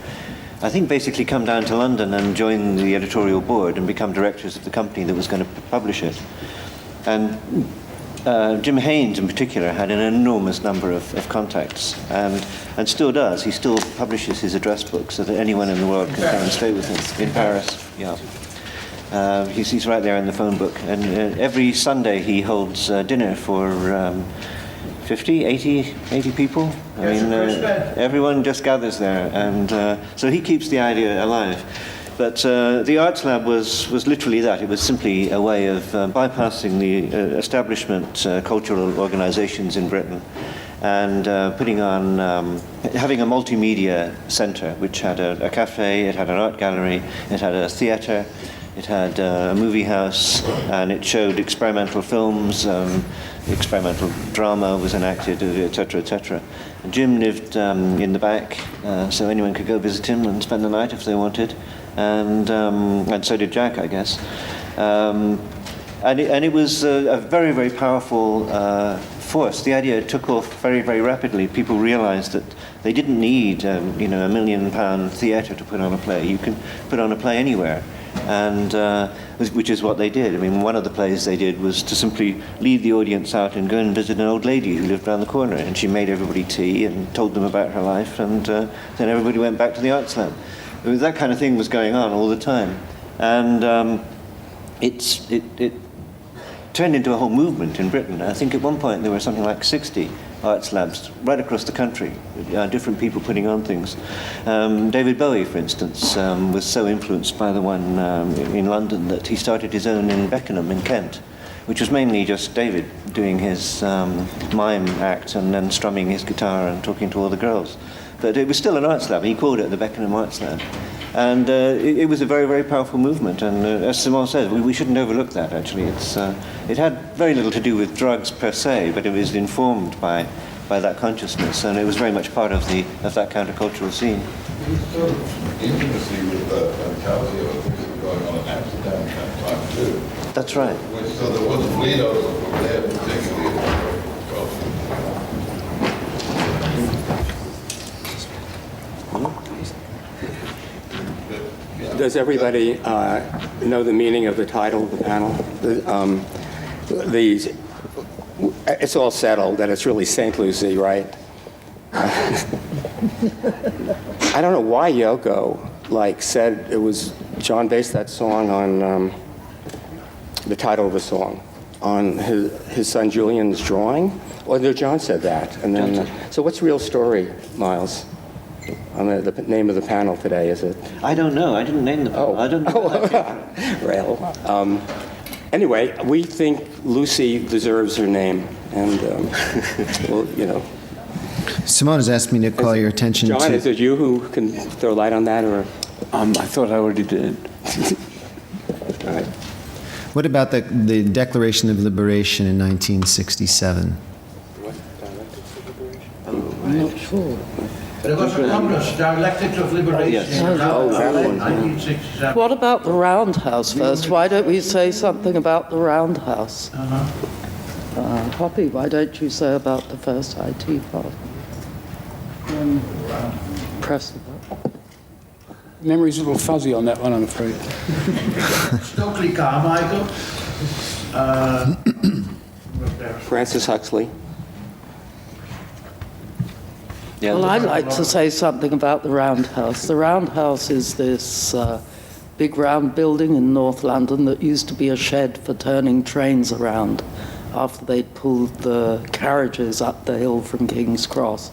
I think, basically come down to London and join the editorial board and become directors of the company that was going to publish it. And Jim Haynes, in particular, had an enormous number of contacts, and still does. He still publishes his address book so that anyone in the world can come and stay with him in Paris. Yeah. He's right there in the phone book. And every Sunday he holds dinner for 50, 80 people. I mean, everyone just gathers there. And so he keeps the idea alive. But the Arts Lab was literally that. It was simply a way of bypassing the establishment cultural organizations in Britain and putting on, having a multimedia center, which had a cafe, it had an art gallery, it had a theater, it had a movie house, and it showed experimental films, experimental drama was enacted, etc., etc. Jim lived in the back, so anyone could go visit him and spend the night if they wanted, and so did Jack, I guess. And it was a very, very powerful force. The idea took off very, very rapidly. People realized that they didn't need, you know, £1 million theatre to put on a play. You can put on a play anywhere, and which is what they did. I mean, one of the plays they did was to simply lead the audience out and go and visit an old lady who lived around the corner, and she made everybody tea and told them about her life, and then everybody went back to the Arts Lab. That kind of thing was going on all the time, and it turned into a whole movement in Britain. I think at one point there were something like 60 arts labs right across the country, different people putting on things. David Bowie, for instance, was so influenced by the one in London that he started his own in Beckenham in Kent, which was mainly just David doing his mime act and then strumming his guitar and talking to all the girls. But it was still an arts lab. He called it the Beckenham Arts Lab. And it was a very, very powerful movement. And as Simon says, we shouldn't overlook that, actually. It had very little to do with drugs per se, but it was informed by that consciousness. And it was very much part of that countercultural scene. Sort of intimacy with the mentality of things that were going on in Amsterdam at that time, too. That's right. So there was a bleed over from there, particularly. Does everybody know the meaning of the title of the panel? It's all settled that it's really St. Lucie, right? I don't know why Yoko said it was John based that song on the title of the song on his son Julian's drawing. Or no, John said that, and then so what's the real story, Miles? On the name of the panel today, is it? I don't know. I didn't name the panel. I don't know. Well, anyway, we think Lucy deserves her name, and well, you know. Simone has asked me to call your attention to... John, is it you who can throw light on that, or? I thought I already did. All right. What about the Declaration of Liberation in 1967? What? Dialectics of Liberation? I'm not sure. There was a Congress, Dialectics of Liberation, in 1967. What about the Roundhouse first? Why don't we say something about the Roundhouse? Hoppy, why don't you say about the first IT party? Press the button. Memory's a little fuzzy on that one, I'm afraid. Stokely Carmichael. Francis Huxley. Yeah, Well, I'd like to say something about the Roundhouse. The Roundhouse is this big round building in North London that used to be a shed for turning trains around after they'd pulled the carriages up the hill from King's Cross.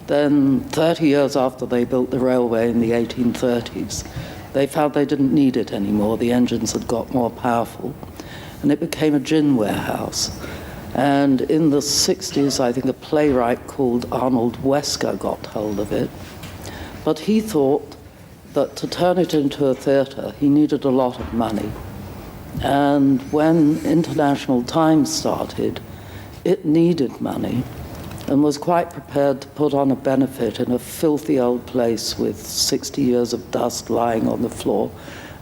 Then 30 years after they built the railway in the 1830s, they found they didn't need it anymore. The engines had got more powerful, and it became a gin warehouse. And in the 60s, I think a playwright called Arnold Wesker got hold of it. But he thought that to turn it into a theatre, he needed a lot of money. And when International Times started, it needed money and was quite prepared to put on a benefit in a filthy old place with 60 years of dust lying on the floor.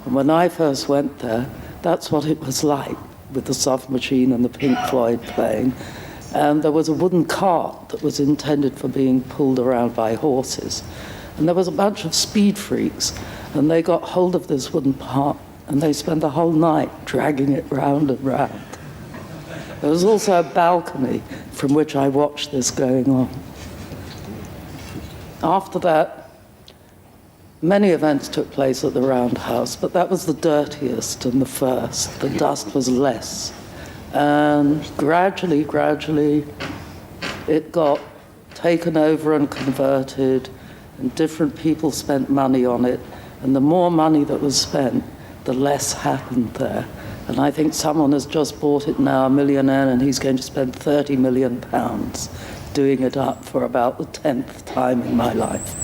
And when I first went there, that's what it was like, with the soft machine and the Pink Floyd playing. And there was a wooden cart that was intended for being pulled around by horses. And there was a bunch of speed freaks, and they got hold of this wooden cart, and they spent the whole night dragging it round and round. There was also a balcony from which I watched this going on. After that, Many events took place at the Roundhouse, but that was the dirtiest and the first. The dust was less. And gradually, it got taken over and converted, and different people spent money on it. And the more money that was spent, the less happened there. And I think someone has just bought it now, a millionaire, and he's going to spend £30 million doing it up for about the 10th time in my life.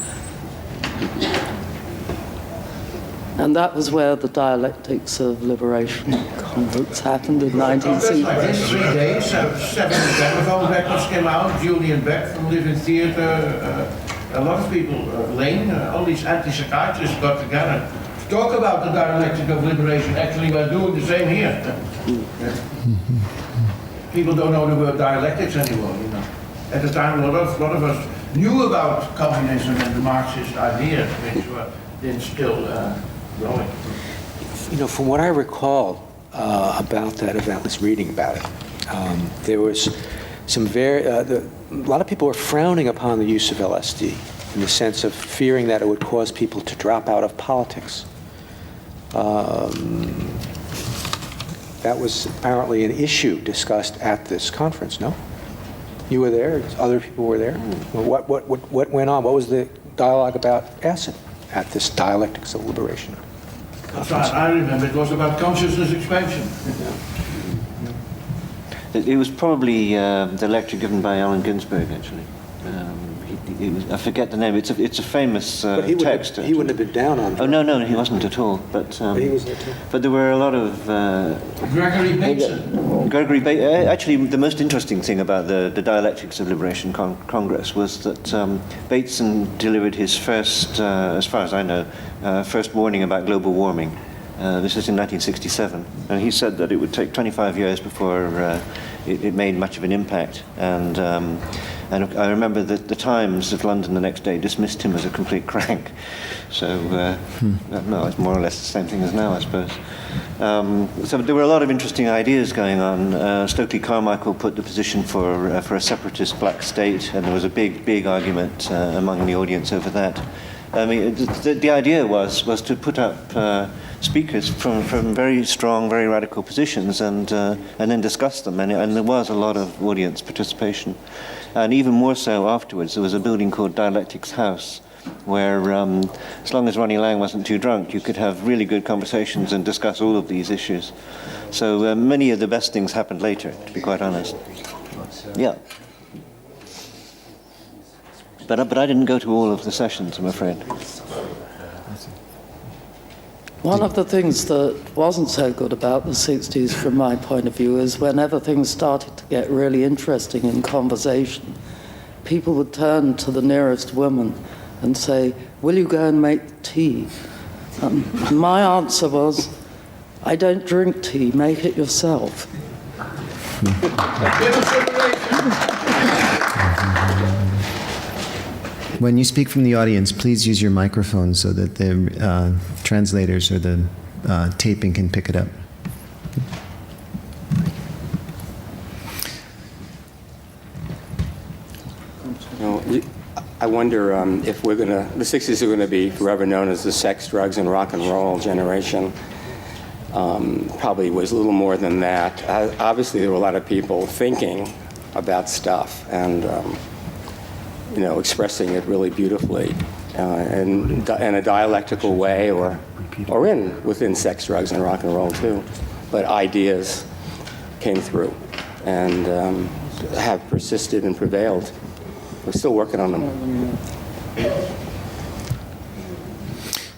And that was where the Dialectics of Liberation Congress happened in 1960. Like this, 3 days, 7 gramophone records came out, Julian Beck from Living Theatre, a lot of people, Lane, all these anti-psychiatrists got together to talk about the dialectic of liberation. Actually, we're doing the same here. People don't know the word dialectics anymore, you know. At the time, a lot of us knew about communism and the Marxist ideas, which were then still growing. You know, from what I recall about that event, was reading about it, there was some a lot of people were frowning upon the use of LSD in the sense of fearing that it would cause people to drop out of politics. That was apparently an issue discussed at this conference, no? You were there, other people were there. What went on? What was the dialogue about acid at this Dialectics of Liberation conference? I remember it was about consciousness expansion. It was probably the lecture given by Allen Ginsberg, actually. I forget the name. It's a famous But he text. He wouldn't have been down on. Oh no, he wasn't at all. But he was there too. But there were a lot of Gregory Bateson. Gregory Bateson. Actually, the most interesting thing about the Dialectics of Liberation Congress was that Bateson delivered his first, as far as I know, first warning about global warming. This was in 1967, and he said that it would take 25 years before it made much of an impact. And I remember that the Times of London the next day dismissed him as a complete crank. So, no, it's more or less the same thing as now, I suppose. So there were a lot of interesting ideas going on. Stokely Carmichael put the position for a separatist black state, and there was a big argument among the audience over that. I mean, the idea was to put up speakers from very strong, very radical positions, and then discuss them. And there was a lot of audience participation, and even more so afterwards. There was a building called Dialectics House, where as long as Ronnie Lang wasn't too drunk, you could have really good conversations and discuss all of these issues. So many of the best things happened later, to be quite honest. Yeah. But I didn't go to all of the sessions, I'm afraid. One of the things that wasn't so good about the 60s, from my point of view, is whenever things started to get really interesting in conversation, people would turn to the nearest woman and say, "Will you go and make tea?" My answer was, "I don't drink tea, make it yourself." When you speak from the audience, please use your microphone so that the translators or the taping can pick it up. I wonder if the 60s are going to be forever known as the sex, drugs, and rock and roll generation. Probably was a little more than that. Obviously, there were a lot of people thinking about stuff and expressing it really beautifully in a dialectical way, or within sex, drugs, and rock and roll too. But ideas came through and have persisted and prevailed. We're still working on them.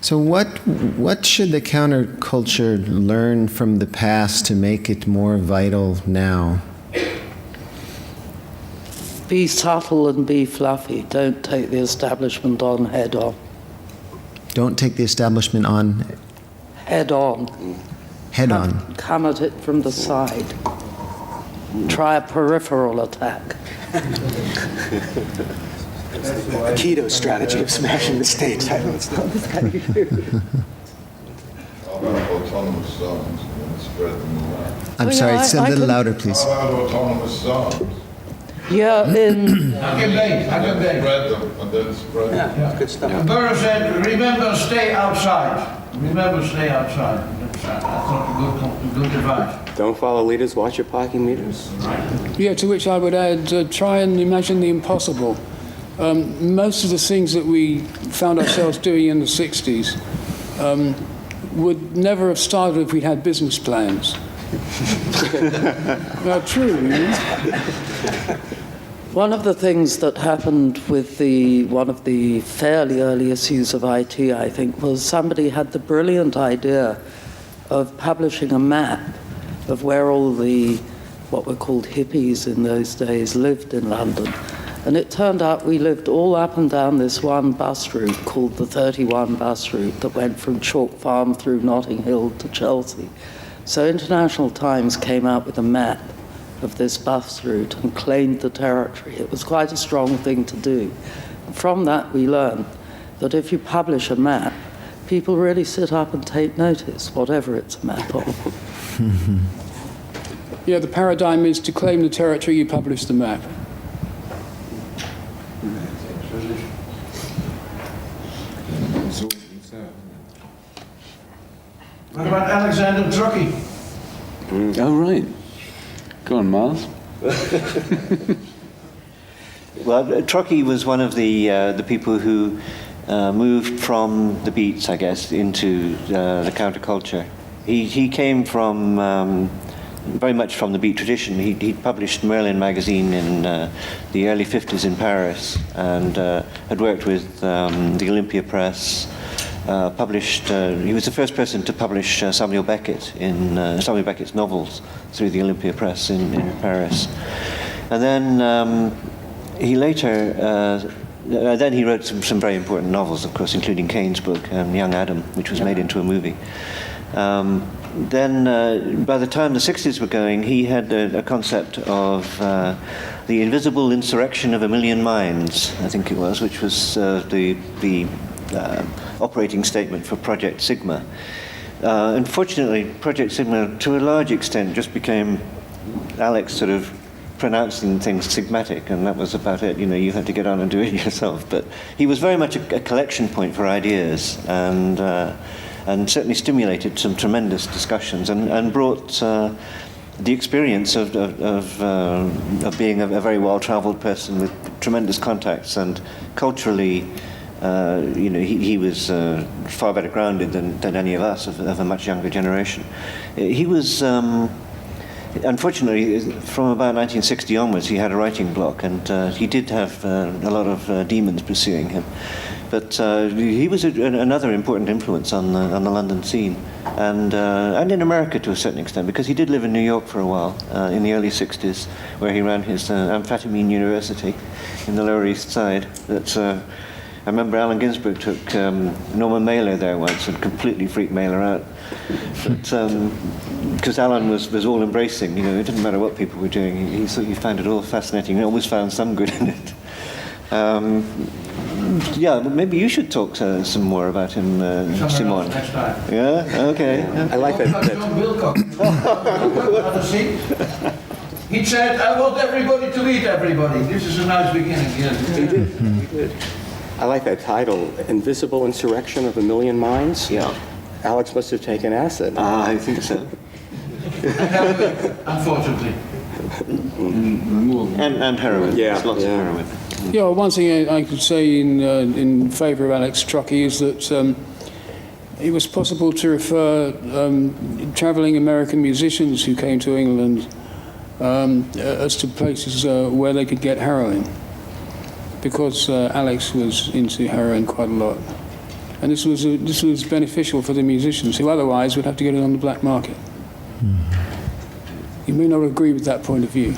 So what should the counterculture learn from the past to make it more vital now? Be subtle and be fluffy. Don't take the establishment on head on. Don't take the establishment on? Head on. Head on. Come at it from the side. Try a peripheral attack. The keto strategy of smashing the state. How about autonomous zones and spread them around? I'm sorry, it's a little louder, please. How about autonomous zones? Yeah, in I can bake. Spread them and then spread them. Yeah, good stuff. And Burroughs said, remember, stay outside. Remember, stay outside. That's, I thought, a good advice. Don't follow leaders, watch your parking meters. Yeah, to which I would add, try and imagine the impossible. Most of the things that we found ourselves doing in the 60s would never have started if we'd had business plans. Now, true. one of the things that happened with one of the fairly early issues of IT, I think, was somebody had the brilliant idea of publishing a map of where all the, what were called hippies in those days, lived in London. And it turned out we lived all up and down this one bus route called the 31 bus route that went from Chalk Farm through Notting Hill to Chelsea. So International Times came out with a map of this bus route and claimed the territory. It was quite a strong thing to do. And from that we learned that if you publish a map, people really sit up and take notice, whatever it's a map of. Yeah, the paradigm is to claim the territory, you publish the map. What about Alexander Truckee? Oh, right. Go on, Miles. Well, Truckee was one of the people who moved from the Beats, I guess, into the counterculture. He came from very much from the Beat tradition. He published Merlin magazine in the early 50s in Paris, and had worked with the Olympia Press. He was the first person to publish Samuel Beckett's novels through the Olympia Press in Paris. And then he later, then he wrote some very important novels, of course, including Kane's book, Young Adam, which was made into a movie. Then, by the time the 60s were going, he had a concept of the invisible insurrection of a million minds, I think it was, which was the operating statement for Project Sigma. Unfortunately, Project Sigma, to a large extent, just became Alex sort of pronouncing things sigmatic, and that was about it. You know, you had to get on and do it yourself. But he was very much a collection point for ideas, and certainly stimulated some tremendous discussions, and brought the experience of being a very well-traveled person with tremendous contacts, and culturally, he was far better grounded than any of us of a much younger generation. He was, unfortunately, from about 1960 onwards, he had a writing block, and he did have a lot of demons pursuing him. But he was another important influence on the London scene, and in America to a certain extent, because he did live in New York for a while in the early 60s, where he ran his amphetamine university in the Lower East Side. I remember Allen Ginsberg took Norman Mailer there once and completely freaked Mailer out. But because Allen was all embracing, it didn't matter what people were doing. He found it all fascinating. He always found some good in it. Yeah, but maybe you should talk some more about him, Simon. Next time. Yeah. Okay. I like that. John Wilcox. Have a seat. He said, "I want everybody to meet everybody." This is a nice beginning. Yes. He did. I like that title, Invisible Insurrection of a Million Minds. Yeah. Alex must have taken acid. I think so. Unfortunately. And heroin. Yeah, There's lots yeah. of heroin. Yeah, well, one thing I could say in favour of Alex Truckee is that it was possible to refer travelling American musicians who came to England as to places where they could get heroin, because Alex was into heroin quite a lot, and this was beneficial for the musicians who otherwise would have to get it on the black market. You may not agree with that point of view.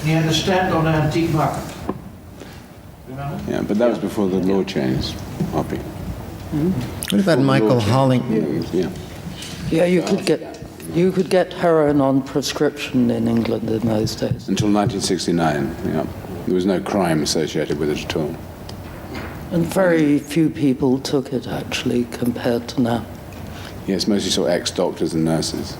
He had a stand on the antique market. Yeah, but that was before the law changed, Hoppy. What about Michael Holling? Yeah. Yeah, you could get heroin on prescription in England in those days. Until 1969, yeah. There was no crime associated with it at all. And very few people took it, actually, compared to now. Yes, mostly saw ex-doctors and nurses.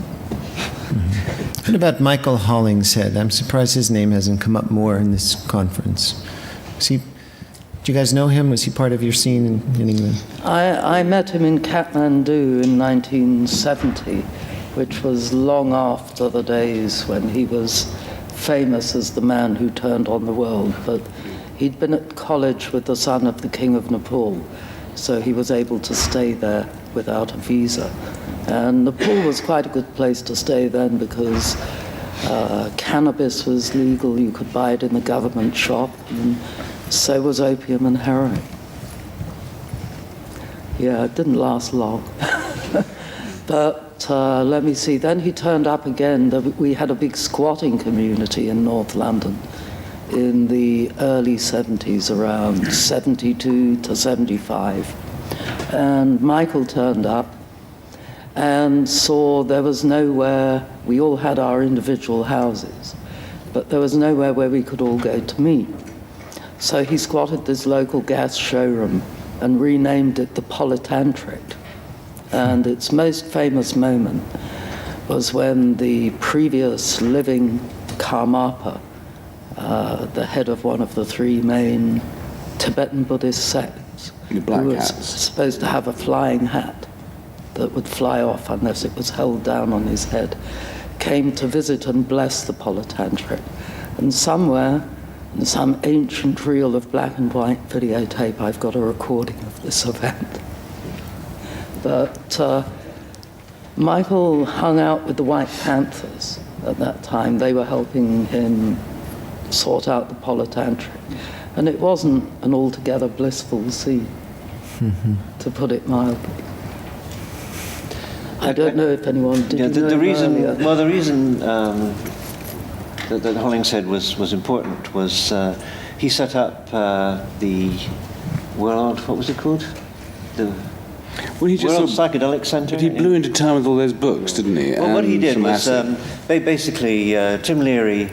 What about Michael Hollingshead? I'm surprised his name hasn't come up more in this conference. Do you guys know him? Was he part of your scene in England? I met him in Kathmandu in 1970, which was long after the days when he was famous as the man who turned on the world. But he'd been at college with the son of the King of Nepal, so he was able to stay there without a visa. And Nepal was quite a good place to stay then because cannabis was legal. You could buy it in the government shop, and so was opium and heroin. Yeah, it didn't last long. But let me see, then he turned up again. We had a big squatting community in North London in the early 70s, around 72 to 75. And Michael turned up and saw there was nowhere, we all had our individual houses, but there was nowhere where we could all go to meet. So he squatted this local gas showroom and renamed it the Polytantric. And its most famous moment was when the previous living Karmapa, the head of one of the three main Tibetan Buddhist sects, The black who was hats. supposed to have a flying hat that would fly off unless it was held down on his head, came to visit and bless the Polytantric. And somewhere, in some ancient reel of black and white videotape, I've got a recording of this event. But Michael hung out with the White Panthers at that time. They were helping him sort out the Polytantric. And it wasn't an altogether blissful scene, to put it mildly. I don't know if anyone did. Yeah, you know the reason, earlier? well, the reason that Hollingshead was important was he set up the World, what was it called? The Well, he just World sort of- Psychedelic Centre. But he blew into town with all those books, didn't he? Well, what he And did some was acid. basically Tim Leary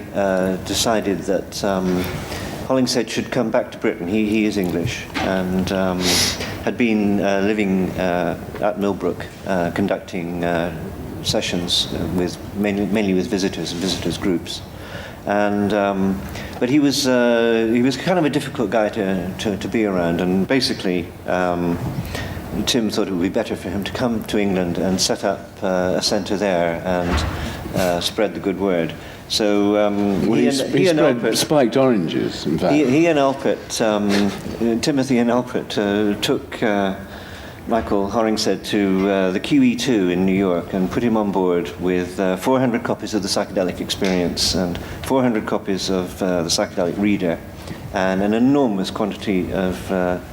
decided that Hollingshead should come back to Britain. He is English and had been living at Millbrook, conducting sessions with mainly with visitors and visitors groups. And but he was kind of a difficult guy to be around, and basically. Tim thought it would be better for him to come to England and set up a centre there and spread the good word. So Well, he and spread Albert, spiked oranges, in fact. he and Albert, Timothy and Albert, took Michael Hollingshead to the QE2 in New York and put him on board with 400 copies of the Psychedelic Experience and 400 copies of the Psychedelic Reader, and an enormous quantity of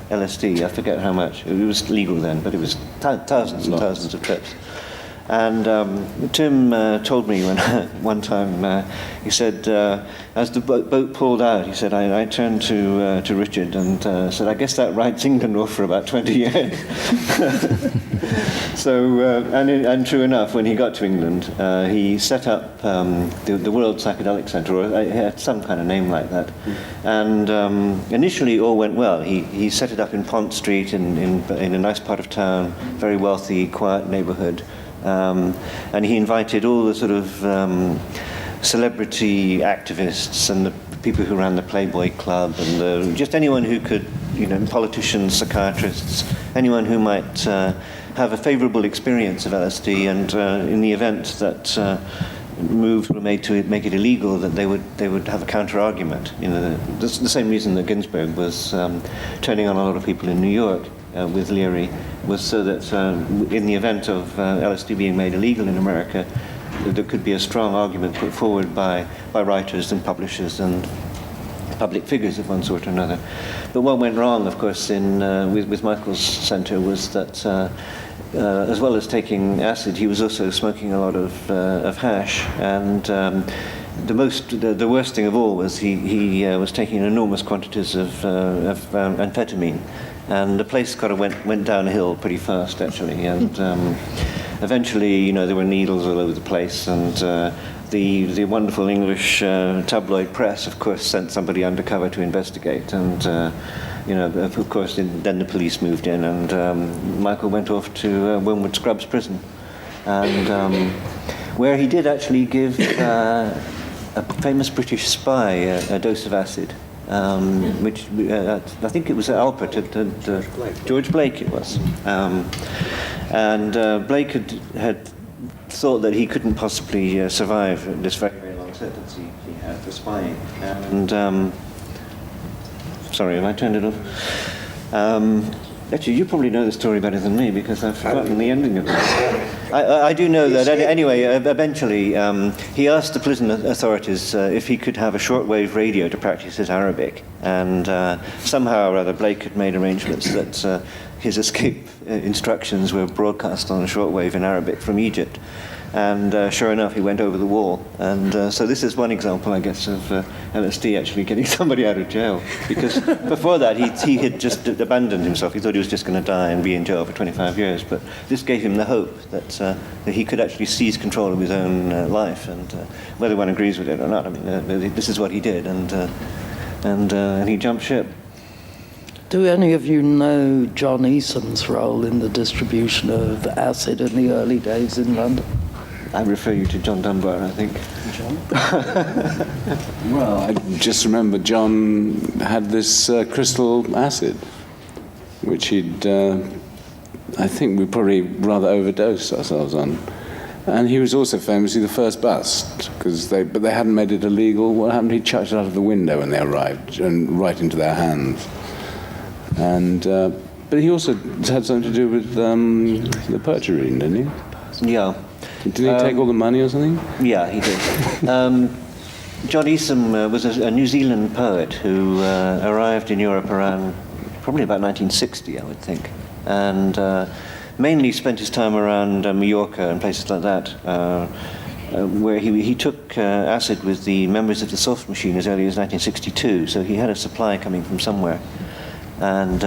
LSD. I forget how much. It was legal then, but it was thousands and thousands of trips. And Tim told me one time, he said, as the boat pulled out, he said, I turned to Richard and said, I guess that rides England off for about 20 years. So, and true enough, when he got to England, he set up the World Psychedelic Centre, or it had some kind of name like that. And initially all went well. He set it up in Pont Street in a nice part of town, very wealthy, quiet neighbourhood. And he invited all the sort of celebrity activists and the people who ran the Playboy Club and just anyone who could, politicians, psychiatrists, anyone who might have a favourable experience of LSD, and in the event that moves were made to make it illegal, that they would have a counter-argument. The same reason that Ginsberg was turning on a lot of people in New York with Leary was so that in the event of LSD being made illegal in America, there could be a strong argument put forward by writers and publishers and public figures of one sort or another. But what went wrong, of course, with Michael's centre was that as well as taking acid, he was also smoking a lot of hash, and the worst thing of all was he was taking enormous quantities of amphetamine. And the place kind of went downhill pretty fast, actually. And eventually, there were needles all over the place. And the wonderful English tabloid press, of course, sent somebody undercover to investigate. And, of course, then the police moved in. And Michael went off to Wormwood Scrubs prison. And where he did actually give a famous British spy a dose of acid, which I think it was Albert, George Blake it was. And Blake had thought that he couldn't possibly survive this very, very long sentence he had for spying. And sorry, have I turned it off? Actually, you probably know the story better than me because I've forgotten the ending of it. I do know that anyway. Eventually, he asked the prison authorities if he could have a shortwave radio to practice his Arabic, and somehow or other, Blake had made arrangements that his escape instructions were broadcast on a shortwave in Arabic from Egypt. And sure enough, he went over the wall. And so this is one example, I guess, of LSD actually getting somebody out of jail. Because before that, he had just abandoned himself. He thought he was just going to die and be in jail for 25 years. But this gave him the hope that he could actually seize control of his own life. And whether one agrees with it or not, I mean, this is what he did. And he jumped ship. Do any of you know John Eason's role in the distribution of acid in the early days in London? I refer you to John Dunbar, I think. John? Well, I just remember John had this crystal acid, which he'd, I think we probably rather overdosed ourselves on. And he was also famously the first bust, but they hadn't made it illegal. What happened? He chucked it out of the window when they arrived, and right into their hands. And but he also had something to do with the perjury, didn't he? Yeah. Didn't he take all the money or something? Yeah, he did. John Easton was a New Zealand poet who arrived in Europe around probably about 1960, I would think, and mainly spent his time around Mallorca and places like that, where he took acid with the members of the Soft Machine as early as 1962, so he had a supply coming from somewhere. And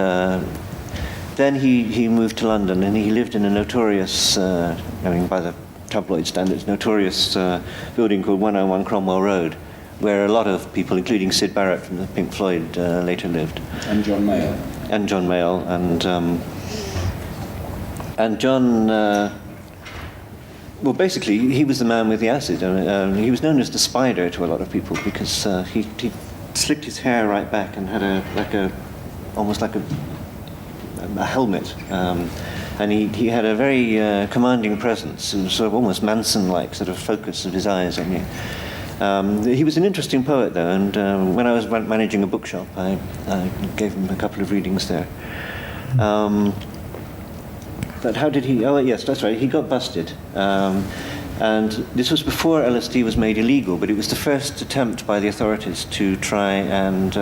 then he moved to London, and he lived in a notorious, I mean, by the tabloid standards, notorious building called 101 Cromwell Road, where a lot of people, including Syd Barrett from the Pink Floyd, later lived. And John Mayall. And John Mayall, and John. Well, basically, he was the man with the acid. He was known as the Spider to a lot of people because he slicked his hair right back and had almost like a helmet. And he had a very commanding presence, sort of almost Manson-like sort of focus of his eyes on you. He was an interesting poet, though, and when I was managing a bookshop, I gave him a couple of readings there. But how did he? Oh, yes, that's right. He got busted, and this was before LSD was made illegal. But it was the first attempt by the authorities to try and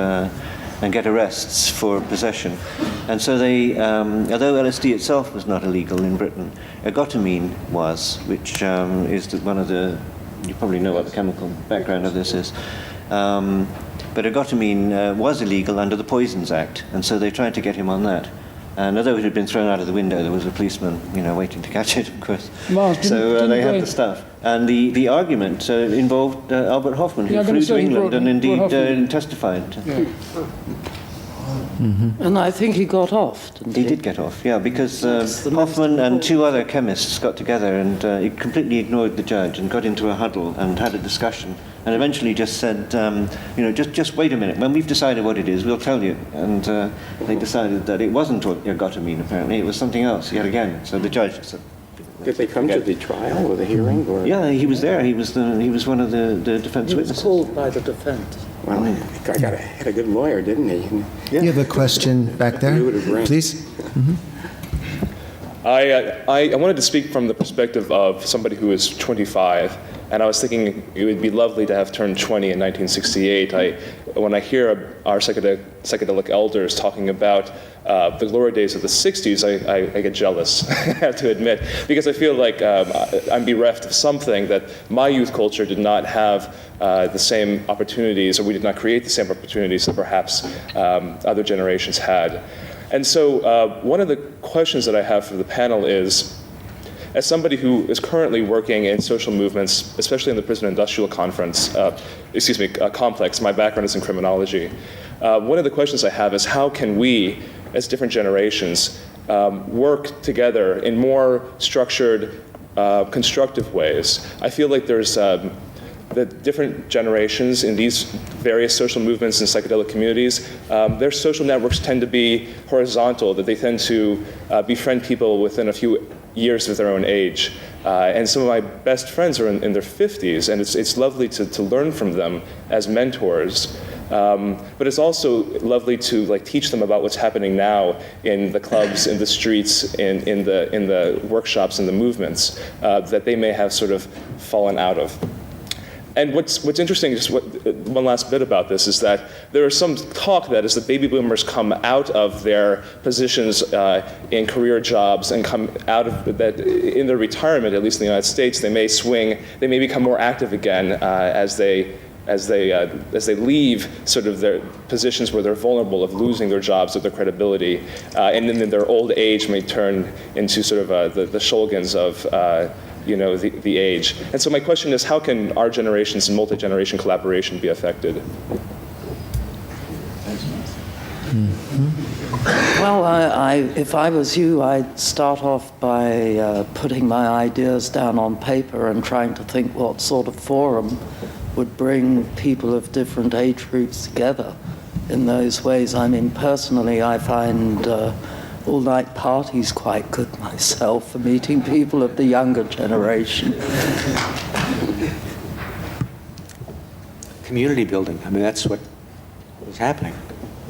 get arrests for possession. And so they, although LSD itself was not illegal in Britain, ergotamine was, which is one of the, you probably know what the chemical background of this is. But ergotamine was illegal under the Poisons Act, and so they tried to get him on that. And although it had been thrown out of the window, there was a policeman, waiting to catch it, of course. So they had the stuff. And the argument involved Albert Hofmann, who flew to England and indeed testified. Yeah. Mm-hmm. And I think he got off, didn't he? He did get off, yeah, because Hofmann and two other chemists got together and he completely ignored the judge and got into a huddle and had a discussion and eventually just said, just wait a minute. When we've decided what it is, we'll tell you. And they decided that it wasn't ergotamine, apparently. It was something else yet again. So the judge said... Did they come to the trial or the hearing? Or? Yeah, he was there. He was one of the defense witnesses. He was called by the defense. Well, had a good lawyer, didn't he? Yeah. You have a question back there, please? Mm-hmm. I wanted to speak from the perspective of somebody who is 25, and I was thinking it would be lovely to have turned 20 in 1968. When I hear our psychedelic elders talking about the glory days of the 60s, I get jealous, I have to admit, because I feel like I'm bereft of something that my youth culture did not have the same opportunities, or we did not create the same opportunities that perhaps other generations had. And so one of the questions that I have for the panel is, as somebody who is currently working in social movements, especially in the prison industrial complex, my background is in criminology. One of the questions I have is how can we, as different generations, work together in more structured constructive ways. I feel like there's the different generations in these various social movements and psychedelic communities, their social networks tend to be horizontal, that they tend to befriend people within a few years of their own age. And some of my best friends are in their 50s, and it's lovely to learn from them as mentors. But it's also lovely to teach them about what's happening now in the clubs, in the streets, in the workshops, and the movements that they may have sort of fallen out of. And what's interesting, just one last bit about this, is that there is some talk that as the baby boomers come out of their positions in career jobs and come out of that in their retirement, at least in the United States, they may become more active again as they leave sort of their positions where they're vulnerable of losing their jobs or their credibility, and then in their old age may turn into sort of the Shulgins of the age. And so my question is, how can our generations and multi-generation collaboration be affected? Well, if I was you, I'd start off by putting my ideas down on paper and trying to think what sort of forum would bring people of different age groups together in those ways. I mean, personally, I find all-night parties quite good myself for meeting people of the younger generation. Community building, I mean, that's what was happening.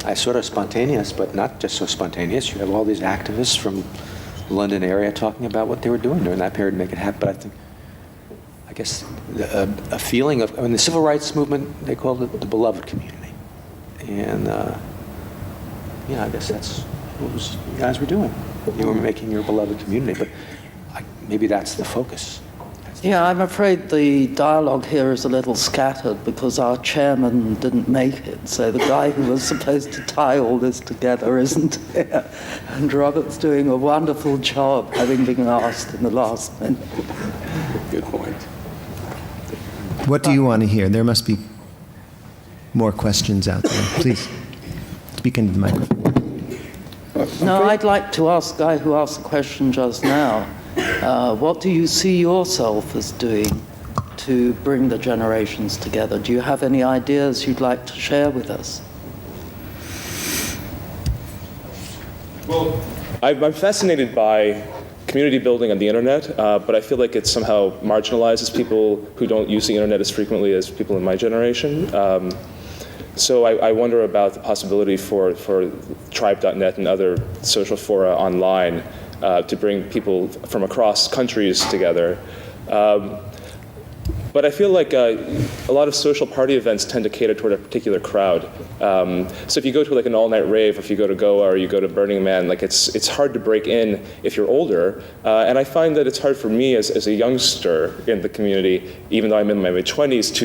I sort of spontaneous, but not just so spontaneous. You have all these activists from the London area talking about what they were doing during that period to make it happen. But I guess a feeling of, the civil rights movement, they called it the beloved community. And, I guess that's what you guys were doing. You were making your beloved community, but maybe that's the focus. Yeah, I'm afraid the dialogue here is a little scattered because our chairman didn't make it, so the guy who was supposed to tie all this together isn't here. And Robert's doing a wonderful job, having been asked in the last minute. Good point. What do you want to hear? There must be more questions out there. Please, speak into the microphone. No, I'd like to ask the guy who asked the question just now, what do you see yourself as doing to bring the generations together? Do you have any ideas you'd like to share with us? Well, I'm fascinated by community building on the internet, but I feel like it somehow marginalizes people who don't use the internet as frequently as people in my generation. So I wonder about the possibility for Tribe.net and other social fora online to bring people from across countries together. But I feel like a lot of social party events tend to cater toward a particular crowd. So if you go to an all-night rave, or if you go to Goa, or you go to Burning Man, it's hard to break in if you're older. And I find that it's hard for me as a youngster in the community, even though I'm in my mid-20s,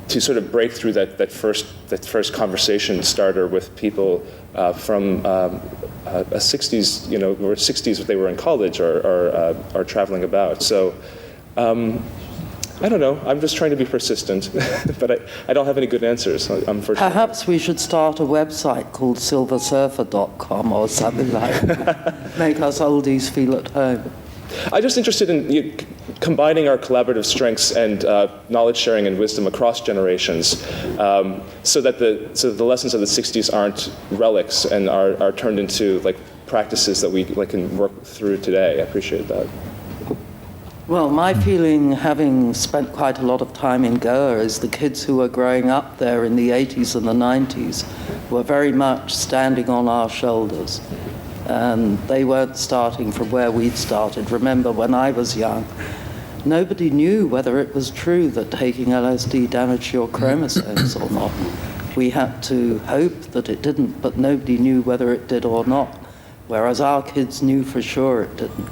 to sort of break through that first conversation starter with people from a 60s, or 60s if they were in college or traveling about. So I don't know. I'm just trying to be persistent, but I don't have any good answers, unfortunately. Perhaps we should start a website called silversurfer.com or something like that. Make us oldies feel at home. I'm just interested in combining our collaborative strengths and knowledge sharing and wisdom across generations, so that the lessons of the 60s aren't relics and are turned into practices that we can work through today. I appreciate that. Well, my feeling, having spent quite a lot of time in Goa, is the kids who were growing up there in the 80s and the 90s were very much standing on our shoulders. And they weren't starting from where we'd started. Remember, when I was young, nobody knew whether it was true that taking LSD damaged your chromosomes or not. We had to hope that it didn't, but nobody knew whether it did or not, whereas our kids knew for sure it didn't.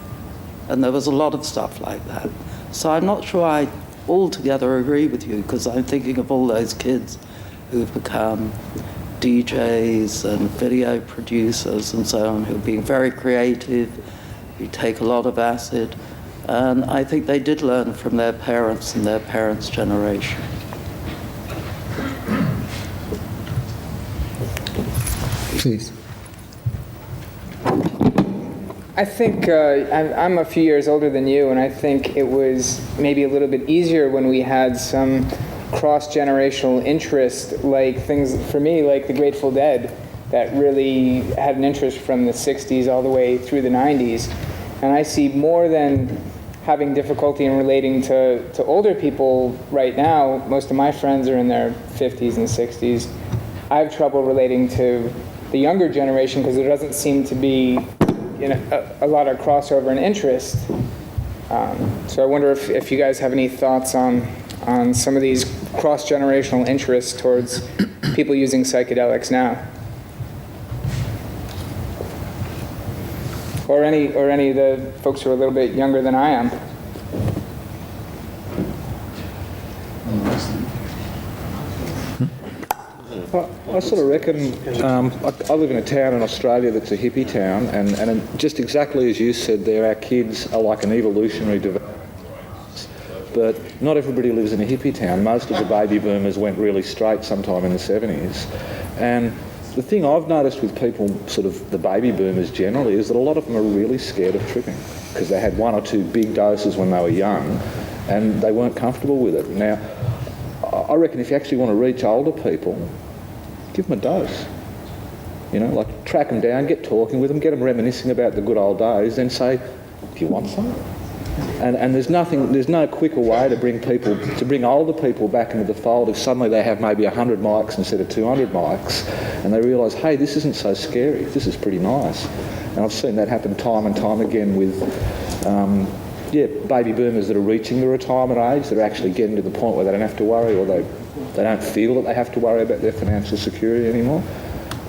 And there was a lot of stuff like that. So I'm not sure I altogether agree with you, because I'm thinking of all those kids who've become DJs and video producers and so on, who are being very creative, who take a lot of acid. And I think they did learn from their parents and their parents' generation. Please. I think I'm a few years older than you, and I think it was maybe a little bit easier when we had some cross-generational interest, like things, for me, like the Grateful Dead, that really had an interest from the 60s all the way through the 90s. And I see more than having difficulty in relating to older people right now. Most of my friends are in their 50s and 60s. I have trouble relating to the younger generation because there doesn't seem to be a lot of crossover and interest. So I wonder if you guys have any thoughts on some of these cross-generational interests towards people using psychedelics now. Or any of the folks who are a little bit younger than I am. I sort of reckon, I live in a town in Australia that's a hippie town, and just exactly as you said there, our kids are like an evolutionary development. But not everybody lives in a hippie town. Most of the baby boomers went really straight sometime in the 70s. And the thing I've noticed with people, sort of the baby boomers generally, is that a lot of them are really scared of tripping because they had 1 or 2 big doses when they were young and they weren't comfortable with it. Now, I reckon if you actually want to reach older people, give them a dose. You know, like track them down, get talking with them, get them reminiscing about the good old days, then say, do you want some? And there's no quicker way to bring older people back into the fold if suddenly they have maybe 100 mics instead of 200 mics, and they realise, hey, this isn't so scary, this is pretty nice. And I've seen that happen time and time again with, baby boomers that are reaching the retirement age, that are actually getting to the point where they don't have to worry, or they don't feel that they have to worry about their financial security anymore.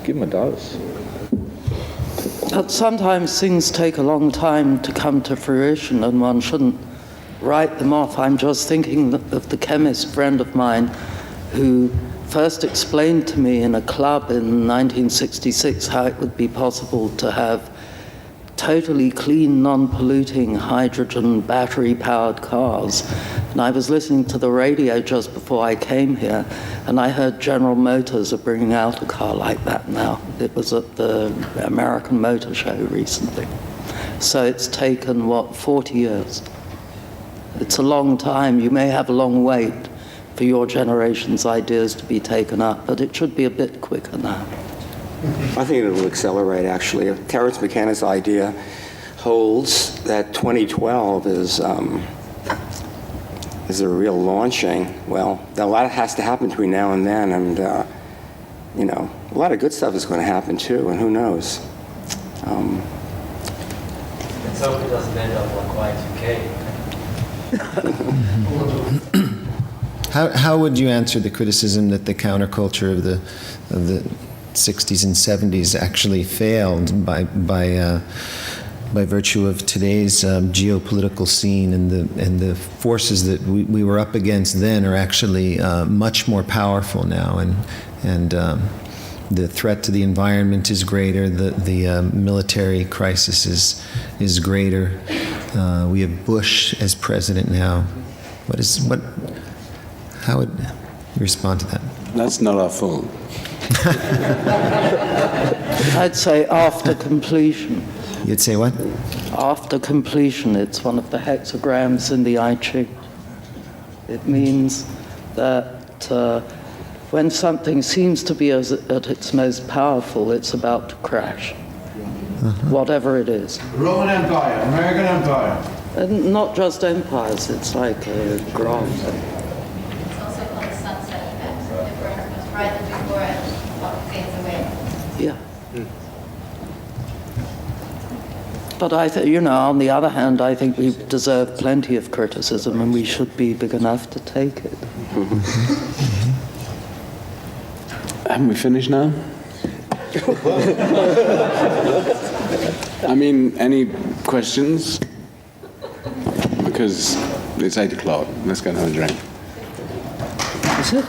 Give them a dose. But sometimes things take a long time to come to fruition and one shouldn't write them off. I'm just thinking of the chemist friend of mine who first explained to me in a club in 1966 how it would be possible to have totally clean, non-polluting hydrogen battery-powered cars. And I was listening to the radio just before I came here, and I heard General Motors are bringing out a car like that now. It was at the American Motor Show recently. So it's taken, 40 years? It's a long time. You may have a long wait for your generation's ideas to be taken up, but it should be a bit quicker now. I think it will accelerate, actually. Terence McKenna's idea holds that 2012 is a real launching. Well, a lot has to happen between now and then, and a lot of good stuff is going to happen too, and who knows? Let's hope it doesn't end up like Y2K. How would you answer the criticism that the counterculture of the 60s and 70s actually failed by virtue of today's geopolitical scene, and the forces that we were up against then are actually much more powerful now, and the threat to the environment is greater, the military crisis is greater. We have Bush as president now. How would you respond to that? That's not our fault. I'd say after completion. You'd say what? After completion. It's one of the hexagrams in the I Ching. It means that when something seems to be at its most powerful, it's about to crash. Whatever it is. Roman Empire, American Empire. And not just empires, it's like a graph. It's also called the sunset effect. It burns brightly before it fades away. Yeah. But on the other hand, I think we deserve plenty of criticism, and we should be big enough to take it. Haven't we finished now? I mean, any questions? Because it's 8 o'clock. Let's go and have a drink. Is it?